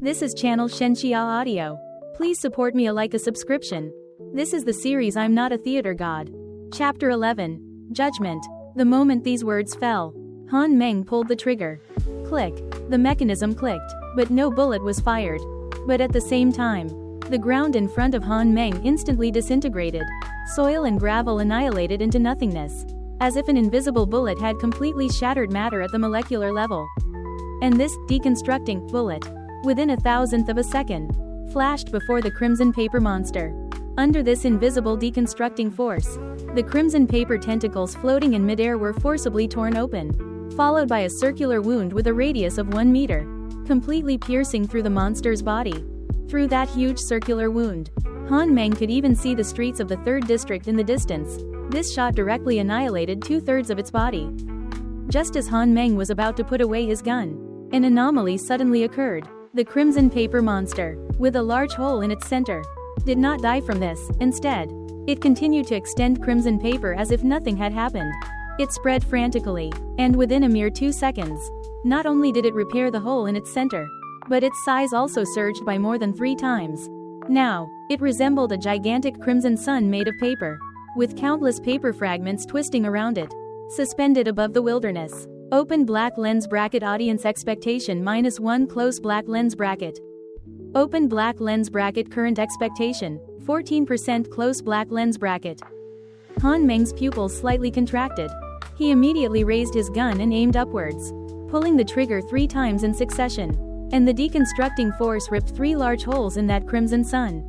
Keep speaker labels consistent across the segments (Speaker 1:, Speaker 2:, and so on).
Speaker 1: This is channel Xianxia Audio. Please support me a subscription. This is the series I'm Not a Theater God. Chapter 11. Judgment. The moment these words fell, Han Meng pulled the trigger. Click. The mechanism clicked, but no bullet was fired. But at the same time, the ground in front of Han Meng instantly disintegrated. Soil and gravel annihilated into nothingness, as if an invisible bullet had completely shattered matter at the molecular level. And this deconstructing bullet, within 1,000th of a second, flashed before the crimson paper monster. Under this invisible deconstructing force, the crimson paper tentacles floating in midair were forcibly torn open, followed by a circular wound with a radius of 1 meter, completely piercing through the monster's body. Through that huge circular wound, Han Meng could even see the streets of the 3rd district in the distance. This shot directly annihilated 2/3 of its body. Just as Han Meng was about to put away his gun, an anomaly suddenly occurred. The crimson paper monster, with a large hole in its center, did not die from this. Instead, it continued to extend crimson paper as if nothing had happened. It spread frantically, and within a mere 2 seconds, not only did it repair the hole in its center, but its size also surged by more than 3 times. Now, it resembled a gigantic crimson sun made of paper, with countless paper fragments twisting around it, suspended above the wilderness. Open black lens bracket. Audience expectation -1 close black lens bracket. Open black lens bracket. Current expectation 14% close black lens bracket. Han Meng's pupils slightly contracted. He immediately raised his gun and aimed upwards, pulling the trigger 3 times in succession, and the deconstructing force ripped 3 large holes in that crimson sun.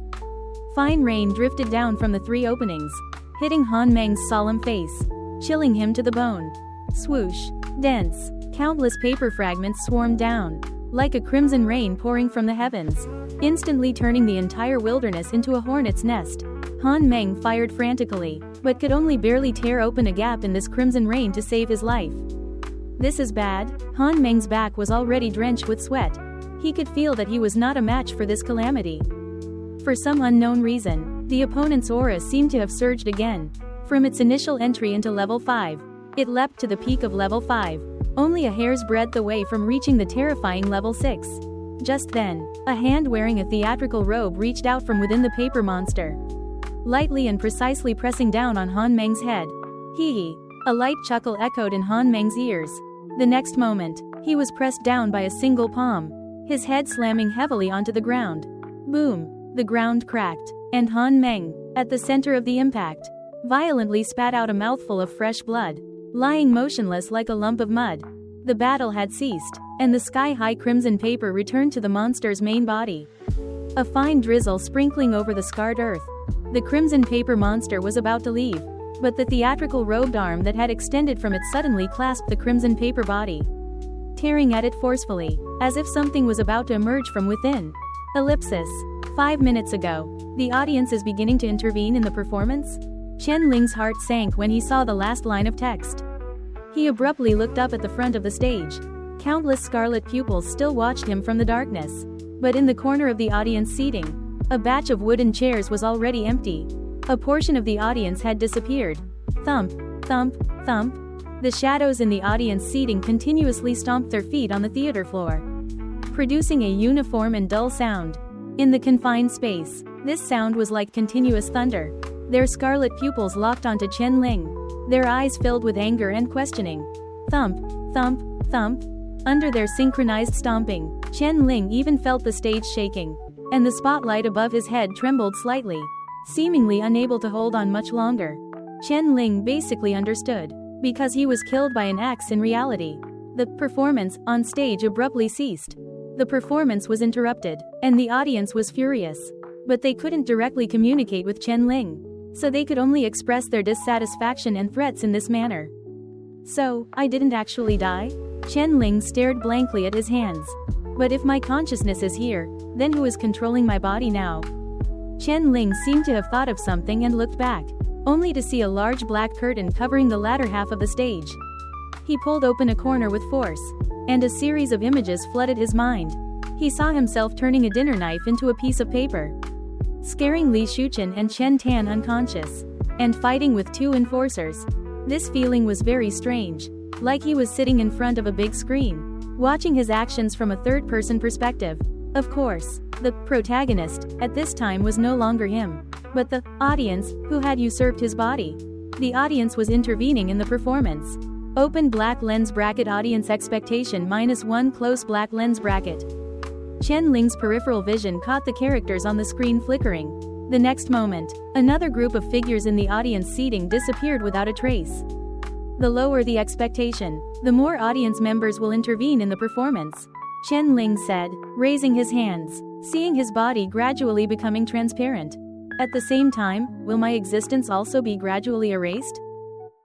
Speaker 1: Fine rain drifted down from the 3 openings, hitting Han Meng's solemn face, chilling him to the bone. Swoosh. Dense, countless paper fragments swarmed down, like a crimson rain pouring from the heavens, instantly turning the entire wilderness into a hornet's nest. Han Meng fired frantically, but could only barely tear open a gap in this crimson rain to save his life. This is bad. Han Meng's back was already drenched with sweat. He could feel that he was not a match for this calamity. For some unknown reason, the opponent's aura seemed to have surged again. From its initial entry into level 5, it leapt to the peak of level 5, only a hair's breadth away from reaching the terrifying level 6. Just then, a hand wearing a theatrical robe reached out from within the paper monster, lightly and precisely pressing down on Han Meng's head. Hee hee. A light chuckle echoed in Han Meng's ears. The next moment, he was pressed down by a single palm, his head slamming heavily onto the ground. Boom! The ground cracked, and Han Meng, at the center of the impact, violently spat out a mouthful of fresh blood, lying motionless like a lump of mud. The battle had ceased, and the sky-high crimson paper returned to the monster's main body, a fine drizzle sprinkling over the scarred earth. The crimson paper monster was about to leave, but the theatrical robed arm that had extended from it suddenly clasped the crimson paper body, tearing at it forcefully, as if something was about to emerge from within. Ellipsis. 5 minutes ago. The audience is beginning to intervene in the performance? Chen Ling's heart sank when he saw the last line of text. He abruptly looked up at the front of the stage. Countless scarlet pupils still watched him from the darkness. But in the corner of the audience seating, a batch of wooden chairs was already empty. A portion of the audience had disappeared. Thump, thump, thump. The shadows in the audience seating continuously stomped their feet on the theater floor, producing a uniform and dull sound. In the confined space, this sound was like continuous thunder. Their scarlet pupils locked onto Chen Ling, their eyes filled with anger and questioning. Thump, thump, thump. Under their synchronized stomping, Chen Ling even felt the stage shaking, and the spotlight above his head trembled slightly, seemingly unable to hold on much longer. Chen Ling basically understood, because he was killed by an axe in reality. The performance on stage abruptly ceased. The performance was interrupted, and the audience was furious. But they couldn't directly communicate with Chen Ling, so they could only express their dissatisfaction and threats in this manner. So, I didn't actually die? Chen Ling stared blankly at his hands. But if my consciousness is here, then who is controlling my body now? Chen Ling seemed to have thought of something and looked back, only to see a large black curtain covering the latter half of the stage. He pulled open a corner with force, and a series of images flooded his mind. He saw himself turning a dinner knife into a piece of paper, scaring Li Shuchen and Chen Tan unconscious, and fighting with 2 enforcers. This feeling was very strange, like he was sitting in front of a big screen, watching his actions from a third-person perspective. Of course, the protagonist at this time was no longer him, but the audience who had usurped his body. The audience was intervening in the performance. Open black lens bracket audience expectation -1 close black lens bracket. Chen Ling's peripheral vision caught the characters on the screen flickering. The next moment, another group of figures in the audience seating disappeared without a trace. The lower the expectation, the more audience members will intervene in the performance, Chen Ling said, raising his hands, seeing his body gradually becoming transparent. At the same time, will my existence also be gradually erased?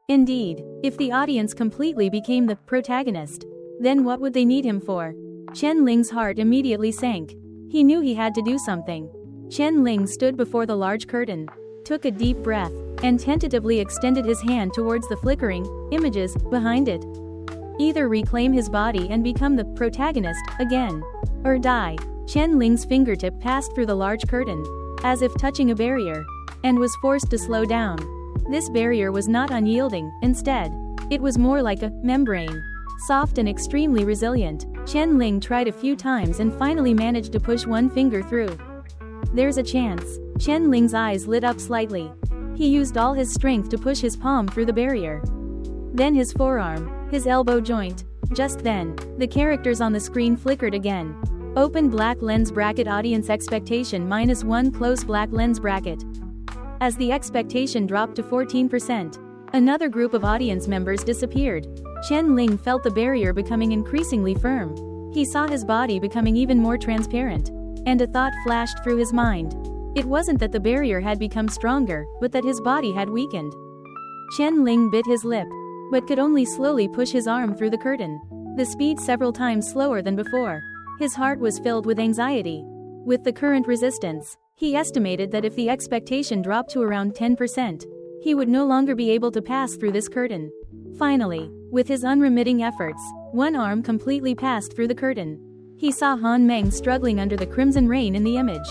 Speaker 1: Indeed, if the audience completely became the protagonist, then what would they need him for? Chen Ling's heart immediately sank. He knew he had to do something. Chen Ling stood before the large curtain, took a deep breath, and tentatively extended his hand towards the flickering images behind it. Either reclaim his body and become the protagonist again, or die. Chen Ling's fingertip passed through the large curtain, as if touching a barrier, and was forced to slow down. This barrier was not unyielding, instead, it was more like a membrane, soft and extremely resilient. Chen Ling tried a few times and finally managed to push one finger through. There's a chance. Chen Ling's eyes lit up slightly. He used all his strength to push his palm through the barrier. Then his forearm, his elbow joint. Just then, the characters on the screen flickered again. Open black lens bracket audience expectation -1 close black lens bracket. As the expectation dropped to 14%, another group of audience members disappeared. Chen Ling felt the barrier becoming increasingly firm. He saw his body becoming even more transparent. And a thought flashed through his mind. It wasn't that the barrier had become stronger, but that his body had weakened. Chen Ling bit his lip, but could only slowly push his arm through the curtain. The speed several times slower than before. His heart was filled with anxiety. With the current resistance, he estimated that if the expectation dropped to around 10%, he would no longer be able to pass through this curtain. Finally, with his unremitting efforts, one arm completely passed through the curtain. He saw Han Meng struggling under the crimson rain in the image.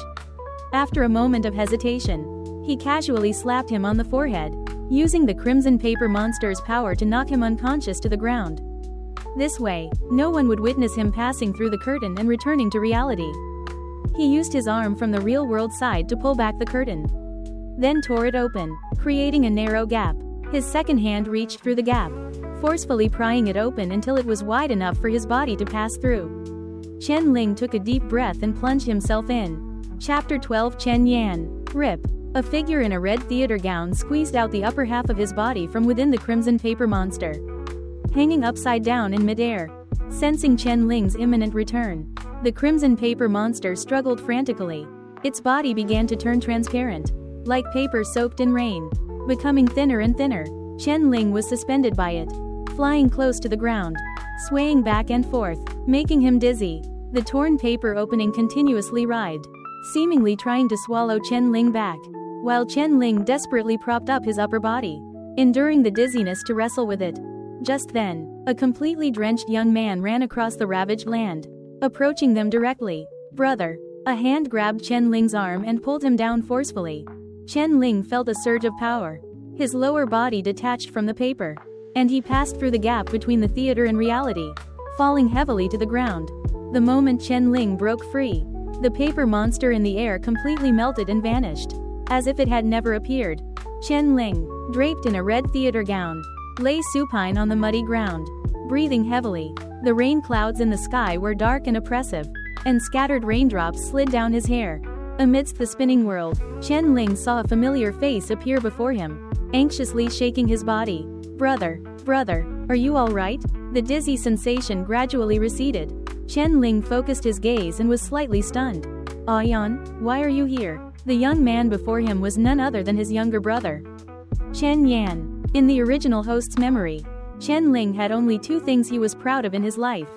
Speaker 1: After a moment of hesitation, he casually slapped him on the forehead, using the crimson paper monster's power to knock him unconscious to the ground. This way, no one would witness him passing through the curtain and returning to reality. He used his arm from the real-world side to pull back the curtain, then tore it open, creating a narrow gap. His second hand reached through the gap, forcefully prying it open until it was wide enough for his body to pass through. Chen Ling took a deep breath and plunged himself in. Chapter 12 Chen Yan. Rip. A figure in a red theater gown squeezed out the upper half of his body from within the crimson paper monster, hanging upside down in midair. Sensing Chen Ling's imminent return, the crimson paper monster struggled frantically. Its body began to turn transparent, like paper soaked in rain, becoming thinner and thinner. Chen Ling was suspended by it, flying close to the ground, swaying back and forth, making him dizzy. The torn paper opening continuously writhed, seemingly trying to swallow Chen Ling back, while Chen Ling desperately propped up his upper body, enduring the dizziness to wrestle with it. Just then, a completely drenched young man ran across the ravaged land, approaching them directly. Brother. A hand grabbed Chen Ling's arm and pulled him down forcefully. Chen Ling felt a surge of power. His lower body detached from the paper, and he passed through the gap between the theater and reality, falling heavily to the ground. The moment Chen Ling broke free, the paper monster in the air completely melted and vanished, as if it had never appeared. Chen Ling, draped in a red theater gown, lay supine on the muddy ground, breathing heavily. The rain clouds in the sky were dark and oppressive, and scattered raindrops slid down his hair. Amidst the spinning world, Chen Ling saw a familiar face appear before him, anxiously shaking his body. Brother, are you all right? The dizzy sensation gradually receded. Chen Ling focused his gaze and was slightly stunned. Yan, why are you here? The young man before him was none other than his younger brother, Chen Yan. In the original host's memory, Chen Ling had only two things he was proud of in his life.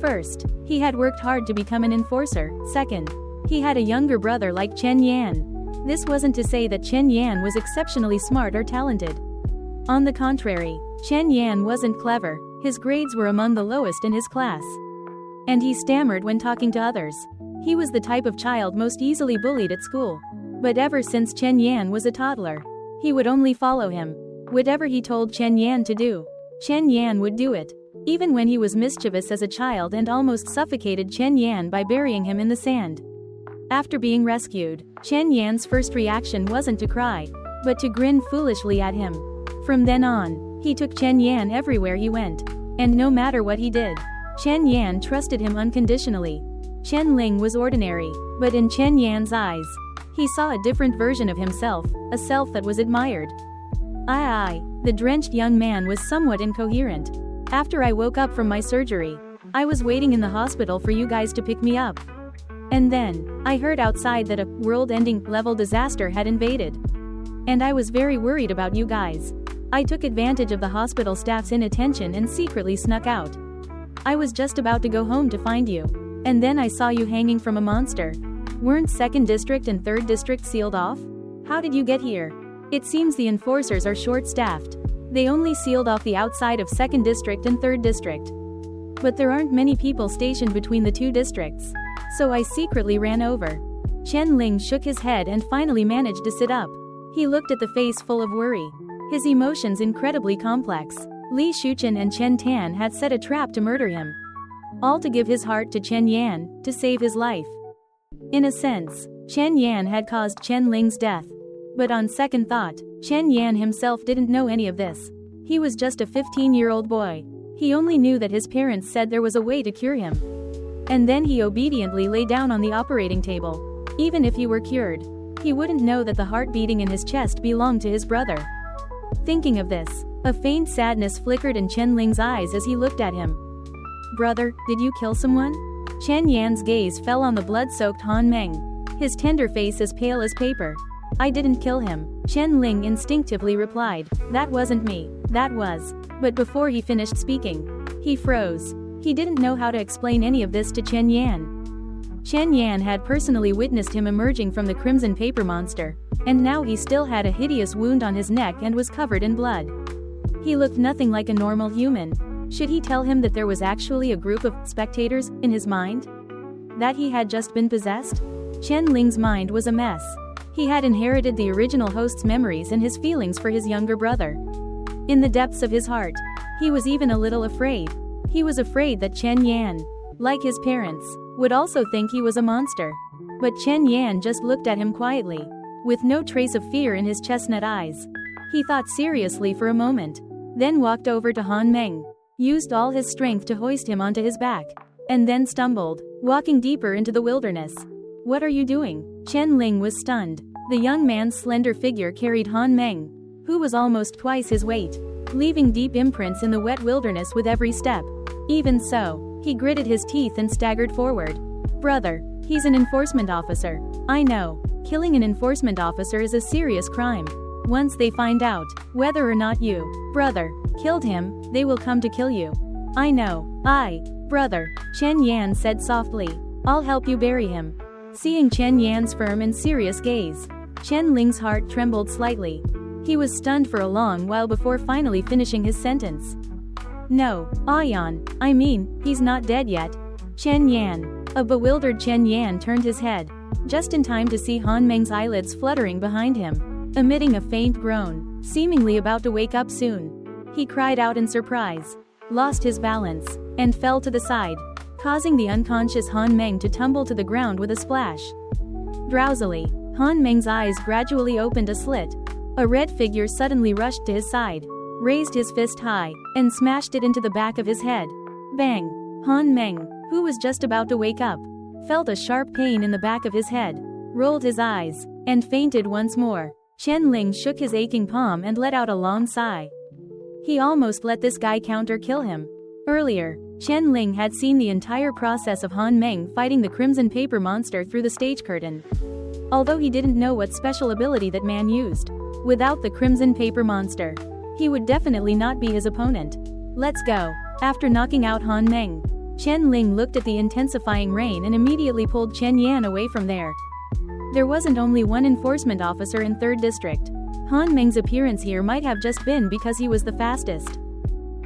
Speaker 1: First, he had worked hard to become an enforcer. Second, he had a younger brother like Chen Yan. This wasn't to say that Chen Yan was exceptionally smart or talented. On the contrary, Chen Yan wasn't clever, his grades were among the lowest in his class, and he stammered when talking to others. He was the type of child most easily bullied at school. But ever since Chen Yan was a toddler, he would only follow him. Whatever he told Chen Yan to do, Chen Yan would do it. even when he was mischievous as a child and almost suffocated Chen Yan by burying him in the sand. After being rescued, Chen Yan's first reaction wasn't to cry, but to grin foolishly at him. From then on, he took Chen Yan everywhere he went. And no matter what he did, Chen Yan trusted him unconditionally. Chen Ling was ordinary, but in Chen Yan's eyes, he saw a different version of himself, a self that was admired. The drenched young man was somewhat incoherent. After I woke up from my surgery, I was waiting in the hospital for you guys to pick me up. And then, I heard outside that a world-ending level disaster had invaded. And I was very worried about you guys. I took advantage of the hospital staff's inattention and secretly snuck out. I was just about to go home to find you. And then I saw you hanging from a monster. Weren't 2nd District and 3rd District sealed off? How did you get here? It seems the enforcers are short-staffed. They only sealed off the outside of 2nd District and 3rd District. But there aren't many people stationed between the 2 districts. So I secretly ran over. Chen Ling shook his head and finally managed to sit up. He looked at the face full of worry. His emotions incredibly complex. Li Shuchen and Chen Tan had set a trap to murder him. All to give his heart to Chen Yan, to save his life. In a sense, Chen Yan had caused Chen Ling's death. But on second thought, Chen Yan himself didn't know any of this. He was just a 15-year-old boy. He only knew that his parents said there was a way to cure him. And then he obediently lay down on the operating table. Even if he were cured, he wouldn't know that the heart beating in his chest belonged to his brother. Thinking of this, a faint sadness flickered in Chen Ling's eyes as he looked at him. Brother, did you kill someone? Chen Yan's gaze fell on the blood-soaked Han Meng. His tender face as pale as paper. I didn't kill him, Chen Ling instinctively replied. That wasn't me, that was. But before he finished speaking, he froze. He didn't know how to explain any of this to Chen Yan. Chen Yan had personally witnessed him emerging from the crimson paper monster, and now he still had a hideous wound on his neck and was covered in blood. He looked nothing like a normal human. Should he tell him that there was actually a group of spectators in his mind? That he had just been possessed? Chen Ling's mind was a mess. He had inherited the original host's memories and his feelings for his younger brother. In the depths of his heart, he was even a little afraid. He was afraid that Chen Yan, like his parents, would also think he was a monster. But Chen Yan just looked at him quietly, with no trace of fear in his chestnut eyes. He thought seriously for a moment, then walked over to Han Meng, used all his strength to hoist him onto his back, and then stumbled, walking deeper into the wilderness. What are you doing? Chen Ling was stunned. The young man's slender figure carried Han Meng, who was almost twice his weight, leaving deep imprints in the wet wilderness with every step. Even so, he gritted his teeth and staggered forward. Brother, he's an enforcement officer. I know, killing an enforcement officer is a serious crime. Once they find out whether or not you, brother, killed him, they will come to kill you. I know. Brother, Chen Yan said softly. I'll help you bury him. Seeing Chen Yan's firm and serious gaze, Chen Ling's heart trembled slightly. He was stunned for a long while before finally finishing his sentence. No, I mean, he's not dead yet. Chen Yan. A bewildered Chen Yan turned his head, just in time to see Han Meng's eyelids fluttering behind him, emitting a faint groan, seemingly about to wake up soon. He cried out in surprise, lost his balance, and fell to the side, causing the unconscious Han Meng to tumble to the ground with a splash. Drowsily, Han Meng's eyes gradually opened a slit. A red figure suddenly rushed to his side, raised his fist high, and smashed it into the back of his head. Bang! Han Meng, who was just about to wake up, felt a sharp pain in the back of his head, rolled his eyes, and fainted once more. Chen Ling shook his aching palm and let out a long sigh. He almost let this guy counter-kill him. Earlier, Chen Ling had seen the entire process of Han Meng fighting the crimson paper monster through the stage curtain. Although he didn't know what special ability that man used, without the crimson paper monster, he would definitely not be his opponent. Let's go. After knocking out Han Meng, Chen Ling looked at the intensifying rain and immediately pulled Chen Yan away from there. There wasn't only one enforcement officer in 3rd District. Han Meng's appearance here might have just been because he was the fastest.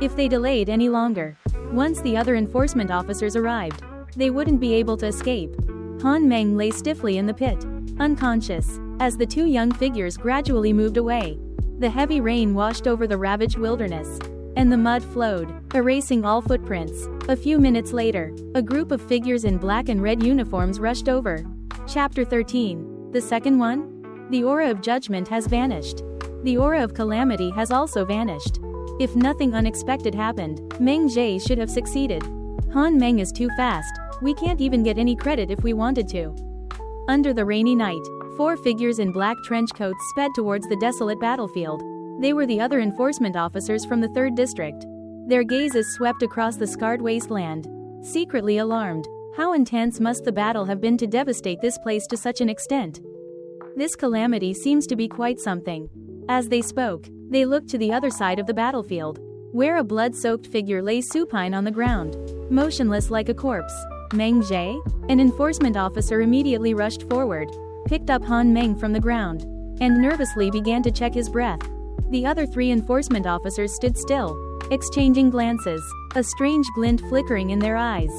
Speaker 1: If they delayed any longer, once the other enforcement officers arrived, they wouldn't be able to escape. Han Meng lay stiffly in the pit, unconscious, as the two young figures gradually moved away. The heavy rain washed over the ravaged wilderness, and the mud flowed, erasing all footprints. A few minutes later, a group of figures in black and red uniforms rushed over. Chapter 13. The second one? The aura of judgment has vanished. The aura of calamity has also vanished. If nothing unexpected happened, Meng Jie should have succeeded. Han Meng is too fast. We can't even get any credit if we wanted to. Under the rainy night, 4 figures in black trench coats sped towards the desolate battlefield. They were the other enforcement officers from the 3rd District. Their gazes swept across the scarred wasteland. Secretly alarmed, how intense must the battle have been to devastate this place to such an extent? This calamity seems to be quite something. As they spoke, they looked to the other side of the battlefield, where a blood-soaked figure lay supine on the ground, motionless like a corpse. Meng Jie? An enforcement officer immediately rushed forward, picked up Han Meng from the ground, and nervously began to check his breath. The other 3 enforcement officers stood still, exchanging glances, a strange glint flickering in their eyes.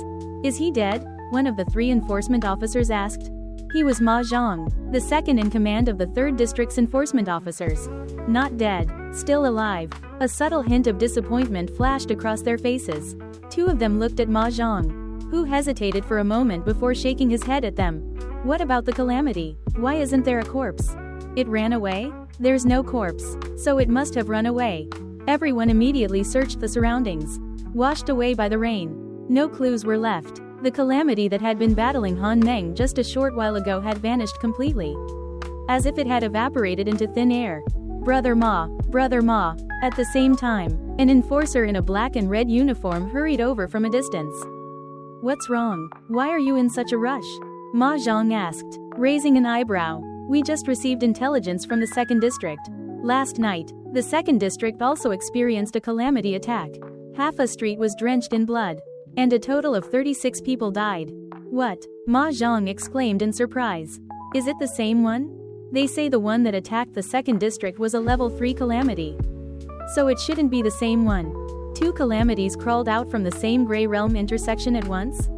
Speaker 1: "Is he dead?" one of the 3 enforcement officers asked. He was Ma Zhang, the second in command of the 3rd District's enforcement officers. Not dead, still alive. A subtle hint of disappointment flashed across their faces. 2 of them looked at Ma Zhang, who hesitated for a moment before shaking his head at them. "What about the calamity? Why isn't there a corpse?" "It ran away? There's no corpse, so it must have run away." Everyone immediately searched the surroundings, washed away by the rain. No clues were left. The calamity that had been battling Han Meng just a short while ago had vanished completely, as if it had evaporated into thin air. Brother Ma, Brother Ma." At the same time, an enforcer in a black and red uniform hurried over from a distance. "What's wrong? Why are you in such a rush?" Ma Zhang asked, raising an eyebrow. "We just received intelligence from the 2nd District. Last night, the 2nd District also experienced a calamity attack. Half a street was drenched in blood, and a total of 36 people died." "What?" Ma Zhang exclaimed in surprise. "Is it the same one? They say the one that attacked the 2nd District was a level 3 calamity. So it shouldn't be the same one. 2 calamities crawled out from the same Grey Realm intersection at once?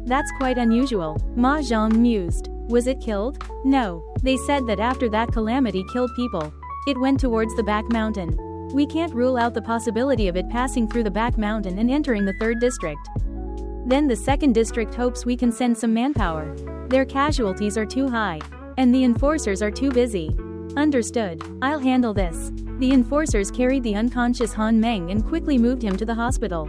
Speaker 1: That's quite unusual," Ma Zhang mused. "Was it killed?" "No. They said that after that calamity killed people, it went towards the back mountain. We can't rule out the possibility of it passing through the back mountain and entering the 3rd District. Then the 2nd District hopes we can send some manpower. Their casualties are too high, and the enforcers are too busy." "Understood. I'll handle this." The enforcers carried the unconscious Han Meng and quickly moved him to the hospital.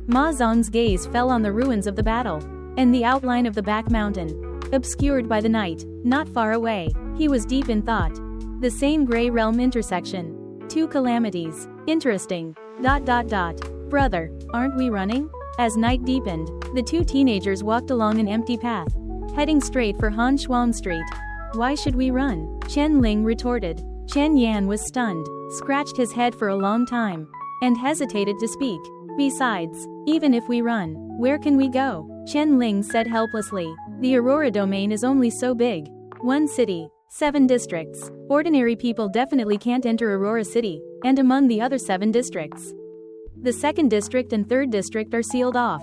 Speaker 1: Ma Zhang's gaze fell on the ruins of the battle, and the outline of the back mountain, obscured by the night. Not far away, he was deep in thought. The same Grey Realm intersection. 2 calamities. Interesting. ... Brother, aren't we running? As night deepened, the 2 teenagers walked along an empty path, heading straight for Han Shuang Street. "Why should we run?" Chen Ling retorted. Chen Yan was stunned, scratched his head for a long time, and hesitated to speak. "Besides, even if we run, where can we go?" Chen Ling said helplessly. "The Aurora domain is only so big. 1 city, 7 districts. Ordinary people definitely can't enter Aurora City, and among the other 7 districts, the 2nd District and 3rd District are sealed off.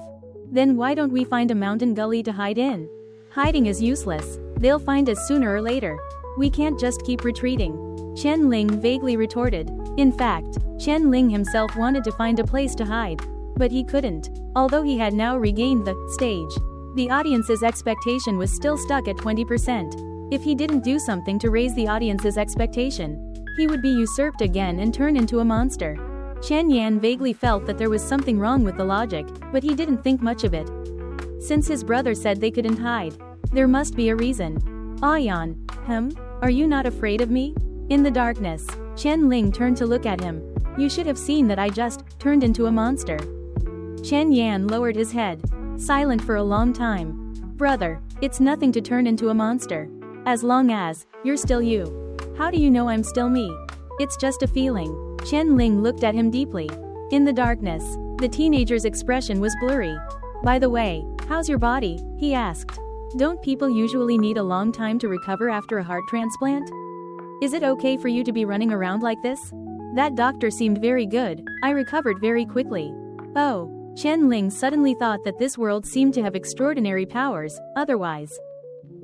Speaker 1: Then why don't we find a mountain gully to hide in? Hiding is useless. They'll find us sooner or later. We can't just keep retreating." Chen Ling vaguely retorted. In fact, Chen Ling himself wanted to find a place to hide, but he couldn't. Although he had now regained the stage, the audience's expectation was still stuck at 20%. If he didn't do something to raise the audience's expectation, he would be usurped again and turn into a monster. Chen Yan vaguely felt that there was something wrong with the logic, but he didn't think much of it. Since his brother said they couldn't hide, there must be a reason. "Ayan, are you not afraid of me?" In the darkness, Chen Ling turned to look at him. "You should have seen that I just turned into a monster." Chen Yan lowered his head, silent for a long time. "Brother, it's nothing to turn into a monster. As long as you're still you." "How do you know I'm still me?" "It's just a feeling." Chen Ling looked at him deeply. In the darkness, the teenager's expression was blurry. "By the way, how's your body?" he asked. "Don't people usually need a long time to recover after a heart transplant? Is it okay for you to be running around like this?" "That doctor seemed very good. I recovered very quickly." "Oh." Chen Ling suddenly thought that this world seemed to have extraordinary powers, otherwise,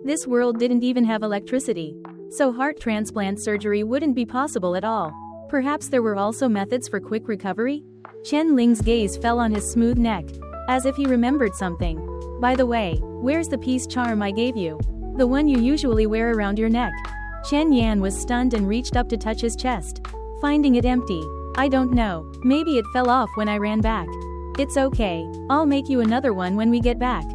Speaker 1: this world didn't even have electricity. So heart transplant surgery wouldn't be possible at all. Perhaps there were also methods for quick recovery? Chen Ling's gaze fell on his smooth neck, as if he remembered something. By the way, where's the peace charm I gave you? The one you usually wear around your neck. Chen Yan was stunned and reached up to touch his chest, finding it empty. I don't know, maybe it fell off when I ran back. It's okay, I'll make you another one when we get back.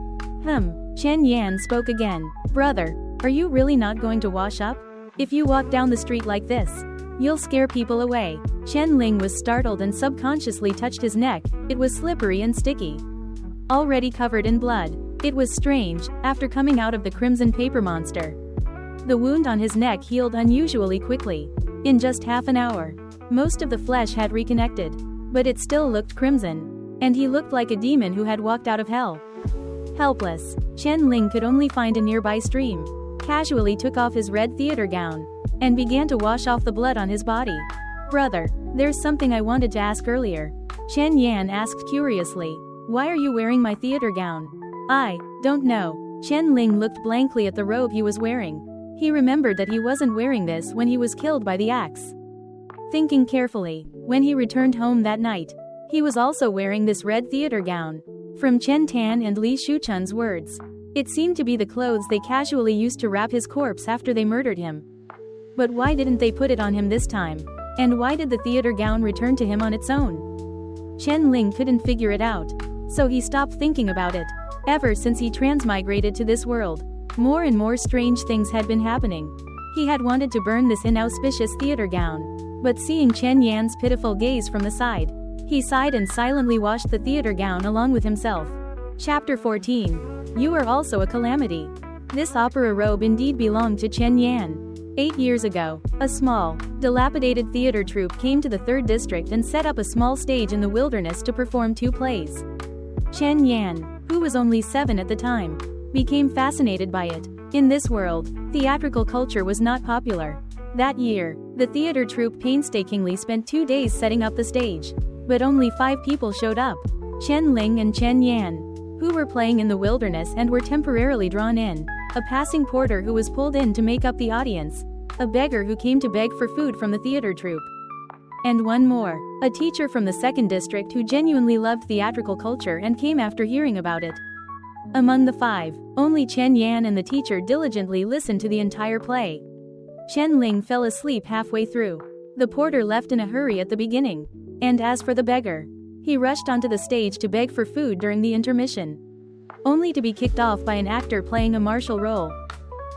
Speaker 1: Chen Yan spoke again. Brother, are you really not going to wash up? If you walk down the street like this, you'll scare people away. Chen Ling was startled and subconsciously touched his neck. It was slippery and sticky, already covered in blood. It was strange, after coming out of the crimson paper monster. The wound on his neck healed unusually quickly. In just half an hour, most of the flesh had reconnected, but it still looked crimson, and he looked like a demon who had walked out of hell. Helpless, Chen Ling could only find a nearby stream, casually took off his red theater gown, and began to wash off the blood on his body. Brother, there's something I wanted to ask earlier. Chen Yan asked curiously. Why are you wearing my theater gown? I don't know. Chen Ling looked blankly at the robe he was wearing. He remembered that he wasn't wearing this when he was killed by the axe. Thinking carefully, when he returned home that night, he was also wearing this red theater gown. From Chen Tan and Li Shuchun's words, it seemed to be the clothes they casually used to wrap his corpse after they murdered him. But why didn't they put it on him this time? And why did the theater gown return to him on its own? Chen Ling couldn't figure it out, so he stopped thinking about it. Ever since he transmigrated to this world, more and more strange things had been happening. He had wanted to burn this inauspicious theater gown, but seeing Chen Yan's pitiful gaze from the side, he sighed and silently washed the theater gown along with himself. Chapter 14. You are also a calamity. This opera robe indeed belonged to Chen Yan. 8 years ago, a small, dilapidated theater troupe came to the 3rd district and set up a small stage in the wilderness to perform 2 plays. Chen Yan, who was only 7 at the time, became fascinated by it. In this world, theatrical culture was not popular. That year, the theater troupe painstakingly spent 2 days setting up the stage, but only 5 people showed up. Chen Ling and Chen Yan, who were playing in the wilderness and were temporarily drawn in, a passing porter who was pulled in to make up the audience, a beggar who came to beg for food from the theater troupe, and one more, a teacher from the 2nd district who genuinely loved theatrical culture and came after hearing about it. Among the 5, only Chen Yan and the teacher diligently listened to the entire play. Chen Ling fell asleep halfway through. The porter left in a hurry at the beginning. And as for the beggar, he rushed onto the stage to beg for food during the intermission, only to be kicked off by an actor playing a martial role,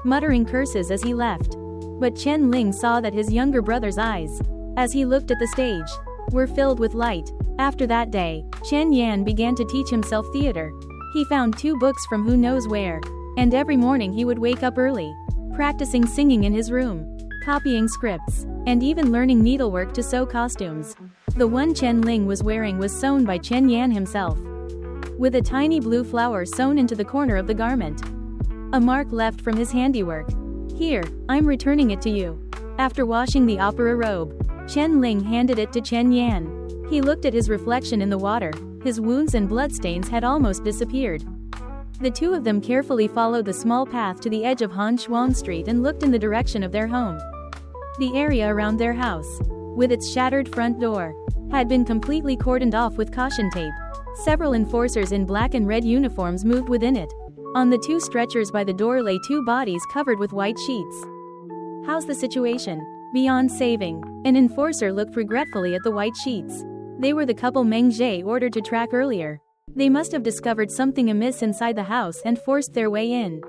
Speaker 1: muttering curses as he left. But Chen Ling saw that his younger brother's eyes, as he looked at the stage, were filled with light. After that day, Chen Yan began to teach himself theater. He found 2 books from who knows where, and every morning he would wake up early, practicing singing in his room, copying scripts, and even learning needlework to sew costumes. The one Chen Ling was wearing was sewn by Chen Yan himself, with a tiny blue flower sewn into the corner of the garment, a mark left from his handiwork. Here, I'm returning it to you. After washing the opera robe, Chen Ling handed it to Chen Yan. He looked at his reflection in the water. His wounds and bloodstains had almost disappeared. The 2 of them carefully followed the small path to the edge of Han Shuang Street and looked in the direction of their home. The area around their house, with its shattered front door, had been completely cordoned off with caution tape. Several enforcers in black and red uniforms moved within it. On the 2 stretchers by the door lay 2 bodies covered with white sheets. How's the situation? Beyond saving. An enforcer looked regretfully at the white sheets. They were the couple Meng Zhe ordered to track earlier. They must have discovered something amiss inside the house and forced their way in,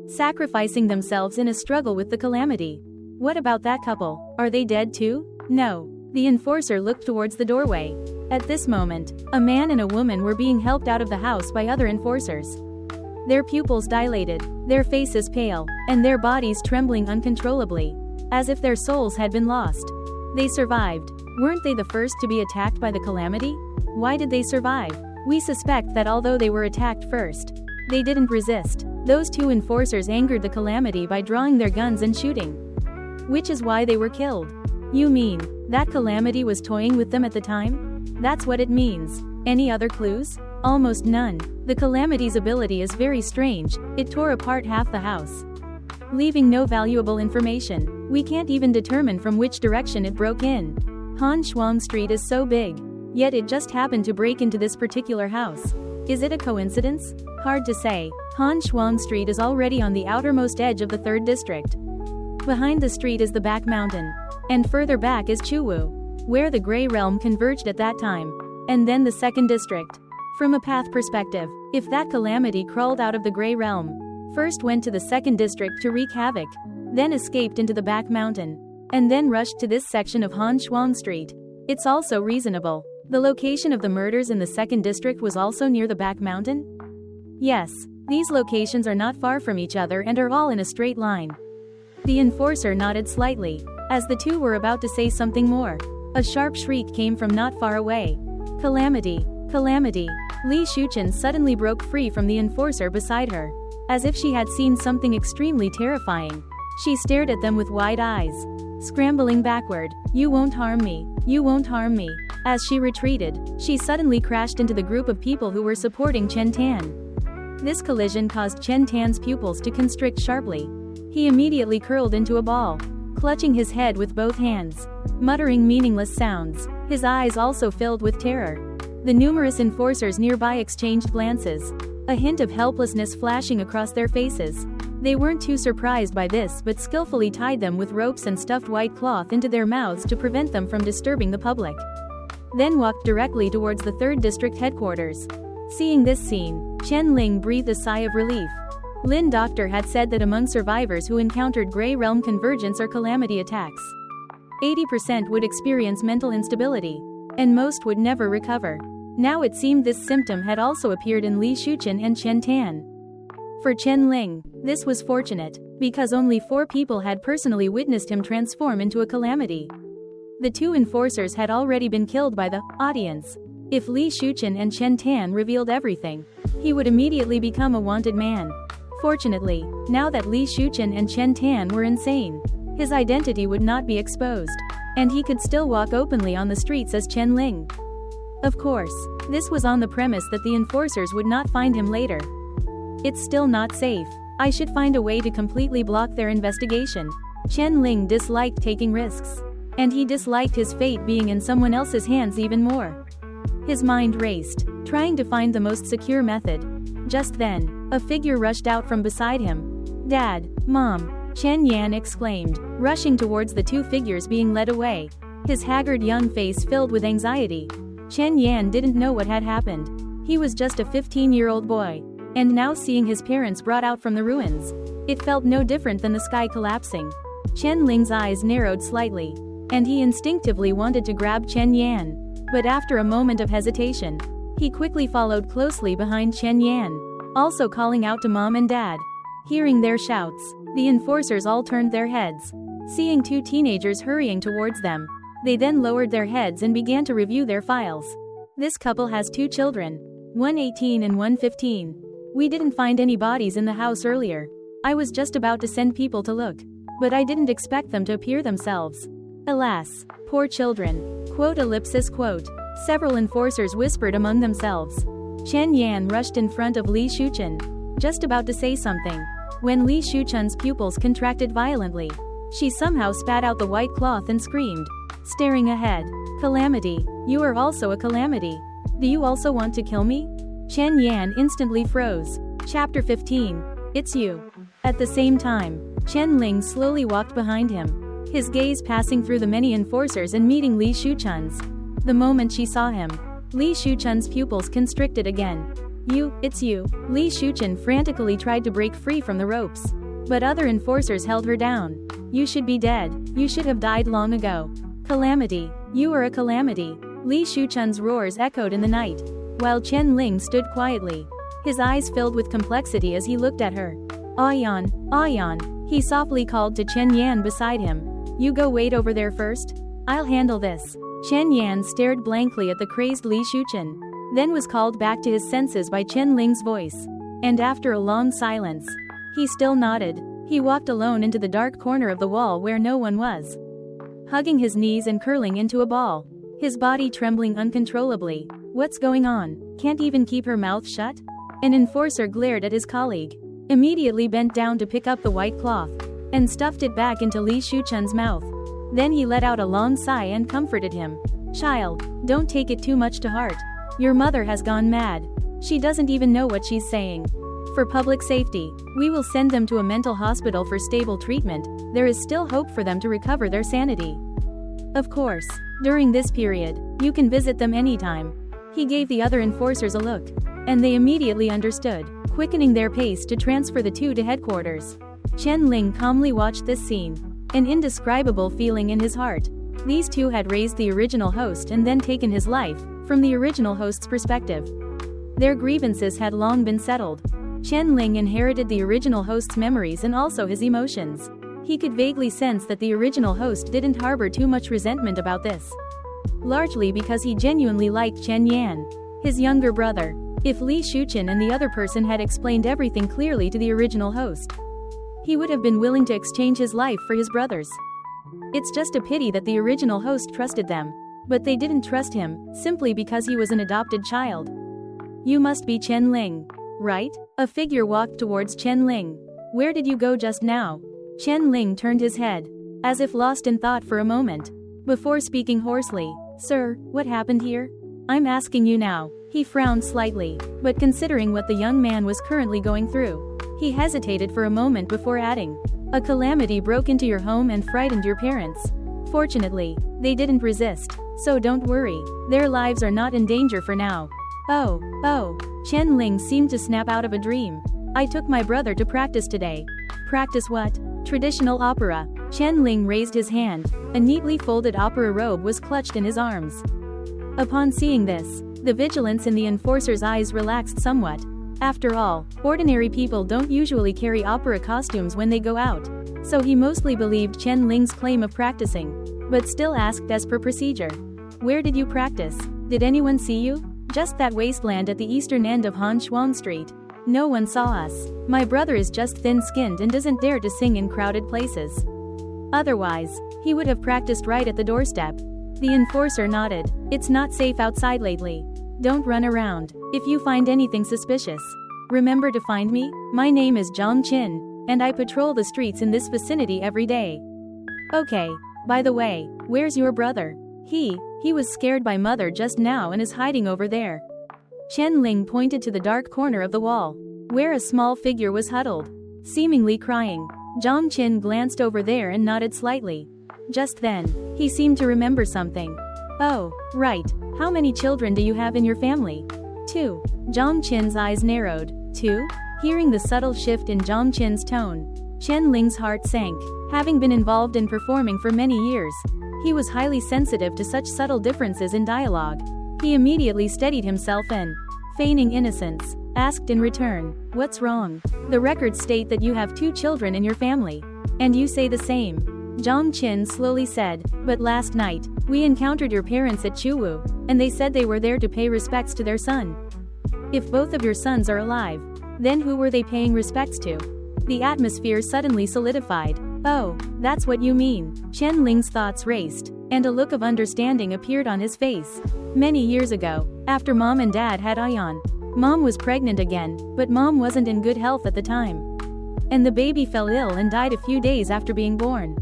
Speaker 1: sacrificing themselves in a struggle with the calamity. What about that couple? Are they dead too? No. The enforcer looked towards the doorway. At this moment, a man and a woman were being helped out of the house by other enforcers. Their pupils dilated, their faces pale, and their bodies trembling uncontrollably, as if their souls had been lost. They survived. Weren't they the first to be attacked by the calamity? Why did they survive? We suspect that although they were attacked first, they didn't resist. Those 2 enforcers angered the calamity by drawing their guns and shooting, which is why they were killed. You mean that calamity was toying with them at the time? That's what it means. Any other clues? Almost none. The calamity's ability is very strange. It tore apart half the house, leaving no valuable information. We can't even determine from which direction it broke in. Han Shuang Street is so big. Yet it just happened to break into this particular house. Is it a coincidence? Hard to say. Han Shuang Street is already on the outermost edge of the 3rd district. Behind the street is the back mountain. And further back is Chuwu, where the Grey Realm converged at that time. And then the 2nd district. From a path perspective, if that calamity crawled out of the Grey Realm, first went to the 2nd district to wreak havoc, then escaped into the back mountain, and then rushed to this section of Han Shuang Street, it's also reasonable. The location of the murders in the 2nd district was also near the back mountain? Yes, these locations are not far from each other and are all in a straight line. The enforcer nodded slightly, as the two were about to say something more. A sharp shriek came from not far away. Calamity! Calamity! Li Shuchen suddenly broke free from the enforcer beside her. As if she had seen something extremely terrifying. She stared at them with wide eyes. Scrambling backward, "You won't harm me, you won't harm me." As she retreated, she suddenly crashed into the group of people who were supporting Chen Tan. This collision caused Chen Tan's pupils to constrict sharply. He immediately curled into a ball, clutching his head with both hands, muttering meaningless sounds. His eyes also filled with terror. The numerous enforcers nearby exchanged glances, a hint of helplessness flashing across their faces. They weren't too surprised by this but skillfully tied them with ropes and stuffed white cloth into their mouths to prevent them from disturbing the public. Then walked directly towards the 3rd district headquarters. Seeing this scene, Chen Ling breathed a sigh of relief. Lin Doctor had said that among survivors who encountered Grey Realm convergence or calamity attacks, 80% would experience mental instability, and most would never recover. Now it seemed this symptom had also appeared in Li Shuchen and Chen Tan. For Chen Ling, this was fortunate, because only 4 people had personally witnessed him transform into a calamity. The 2 enforcers had already been killed by the audience. If Li Shuchen and Chen Tan revealed everything, he would immediately become a wanted man. Fortunately, now that Li Shuchen and Chen Tan were insane, his identity would not be exposed, and he could still walk openly on the streets as Chen Ling. Of course, this was on the premise that the enforcers would not find him later. It's still not safe. I should find a way to completely block their investigation. Chen Ling disliked taking risks. And he disliked his fate being in someone else's hands even more. His mind raced, trying to find the most secure method. Just then, a figure rushed out from beside him. "Dad, Mom!" Chen Yan exclaimed, rushing towards the 2 figures being led away, his haggard young face filled with anxiety. Chen Yan didn't know what had happened. He was just a 15-year-old boy, and now seeing his parents brought out from the ruins, it felt no different than the sky collapsing. Chen Ling's eyes narrowed slightly, and he instinctively wanted to grab Chen Yan. But after a moment of hesitation, he quickly followed closely behind Chen Yan, also calling out to Mom and Dad. Hearing their shouts, the enforcers all turned their heads, seeing 2 teenagers hurrying towards them. They then lowered their heads and began to review their files. This couple has 2 children, one 18 and one 15. We didn't find any bodies in the house earlier. I was just about to send people to look, but I didn't expect them to appear themselves. Alas, poor children. Quote. Several enforcers whispered among themselves. Chen Yan rushed in front of Li Shuchen, just about to say something, when Li Shuchen's pupils contracted violently. She somehow spat out the white cloth and screamed, staring ahead. "Calamity, you are also a calamity. Do you also want to kill me?" Chen Yan instantly froze. Chapter 15. It's you. At the same time, Chen Ling slowly walked behind him, his gaze passing through the many enforcers and meeting Li Shuchen's. The moment she saw him, Li Shuchen's pupils constricted again. It's you. Li Shuchen frantically tried to break free from the ropes, but other enforcers held her down. "You should be dead. You should have died long ago. Calamity, you are a calamity." Li Shuchen's roars echoed in the night, while Chen Ling stood quietly, his eyes filled with complexity as he looked at her. "Ayan, Ayan," he softly called to Chen Yan beside him. "You go wait over there first. I'll handle this." Chen Yan stared blankly at the crazed Li Shuchen, then was called back to his senses by Chen Ling's voice. And after a long silence, he still nodded. He walked alone into the dark corner of the wall where no one was, hugging his knees and curling into a ball, his body trembling uncontrollably. "What's going on? Can't even keep her mouth shut?" An enforcer glared at his colleague, immediately bent down to pick up the white cloth, and stuffed it back into Li Shuchen's mouth. Then he let out a long sigh and comforted him. Child, don't take it too much to heart. Your mother has gone mad. She doesn't even know what she's saying. For public safety, we will send them to a mental hospital for stable treatment. There is still hope for them to recover their sanity. Of course, during this period, you can visit them anytime. He gave the other enforcers a look, and they immediately understood, quickening their pace to transfer the two to headquarters. Chen Ling calmly watched this scene, an indescribable feeling in his heart. These two had raised the original host and then taken his life, from the original host's perspective. Their grievances had long been settled. Chen Ling inherited the original host's memories and also his emotions. He could vaguely sense that the original host didn't harbor too much resentment about this. Largely because he genuinely liked Chen Yan, his younger brother. If Li Shuqian and the other person had explained everything clearly to the original host, he would have been willing to exchange his life for his brother's. It's just a pity that the original host trusted them, but they didn't trust him, simply because he was an adopted child. You must be Chen Ling, right? A figure walked towards Chen Ling. Where did you go just now? Chen Ling turned his head, as if lost in thought for a moment, before speaking hoarsely. Sir, what happened here? I'm asking you now. He frowned slightly, but considering what the young man was currently going through, he hesitated for a moment before adding, a calamity broke into your home and frightened your parents. Fortunately, they didn't resist, so don't worry, their lives are not in danger for now. Oh, Chen Ling seemed to snap out of a dream. I took my brother to practice today. Practice what? Traditional opera. Chen Ling raised his hand. A neatly folded opera robe was clutched in his arms. Upon seeing this, the vigilance in the enforcer's eyes relaxed somewhat. After all, ordinary people don't usually carry opera costumes when they go out, so he mostly believed Chen Ling's claim of practicing, but still asked as per procedure. Where did you practice? Did anyone see you? Just that wasteland at the eastern end of Han Shuang Street. No one saw us. My brother is just thin-skinned and doesn't dare to sing in crowded places. Otherwise, he would have practiced right at the doorstep. The enforcer nodded. It's not safe outside lately. Don't run around. If you find anything suspicious, remember to find me. My name is Zhang Qin, and I patrol the streets in this vicinity every day. Okay, by the way, where's your brother? He was scared by mother just now and is hiding over there. Chen Ling pointed to the dark corner of the wall, where a small figure was huddled, seemingly crying. Zhang Qin glanced over there and nodded slightly. Just then, he seemed to remember something. Oh, right. How many children do you have in your family? 2. Zhang Qin's eyes narrowed. 2? Hearing the subtle shift in Zhang Qin's tone, Chen Ling's heart sank. Having been involved in performing for many years, he was highly sensitive to such subtle differences in dialogue. He immediately steadied himself and, feigning innocence, asked in return, "What's wrong? The records state that you have 2 children in your family. And you say the same." Zhang Qin slowly said, "But last night, we encountered your parents at Chuwu, and they said they were there to pay respects to their son. If both of your sons are alive, then who were they paying respects to?" The atmosphere suddenly solidified. "Oh, that's what you mean." Chen Ling's thoughts raced, and a look of understanding appeared on his face. Many years ago, after Mom and Dad had Ayan, Mom was pregnant again, but Mom wasn't in good health at the time. And the baby fell ill and died a few days after being born.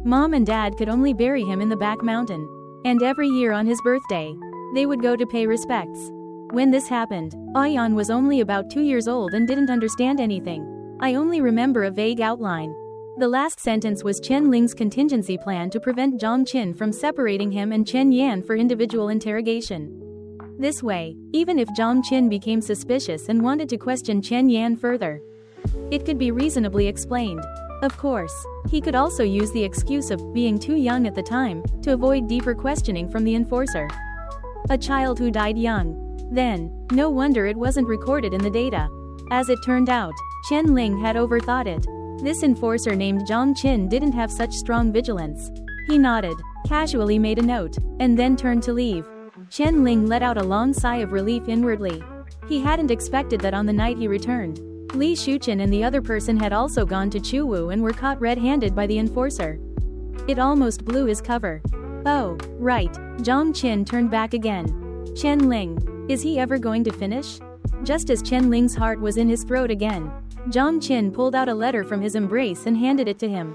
Speaker 1: Mom and Dad could only bury him in the back mountain. And every year on his birthday, they would go to pay respects. When this happened, Ayan was only about 2 years old and didn't understand anything. I only remember a vague outline. The last sentence was Chen Ling's contingency plan to prevent Zhang Qin from separating him and Chen Yan for individual interrogation. This way, even if Zhang Qin became suspicious and wanted to question Chen Yan further, it could be reasonably explained. Of course, he could also use the excuse of being too young at the time to avoid deeper questioning from the enforcer. A child who died young. Then, no wonder it wasn't recorded in the data. As it turned out, Chen Ling had overthought it. This enforcer named Zhang Qin didn't have such strong vigilance. He nodded, casually made a note, and then turned to leave. Chen Ling let out a long sigh of relief inwardly. He hadn't expected that on the night he returned, Li Shuqian and the other person had also gone to Chuwu and were caught red-handed by the enforcer. It almost blew his cover. Oh, right. Zhang Qin turned back again. Chen Ling, is he ever going to finish? Just as Chen Ling's heart was in his throat again, Zhang Qin pulled out a letter from his embrace and handed it to him.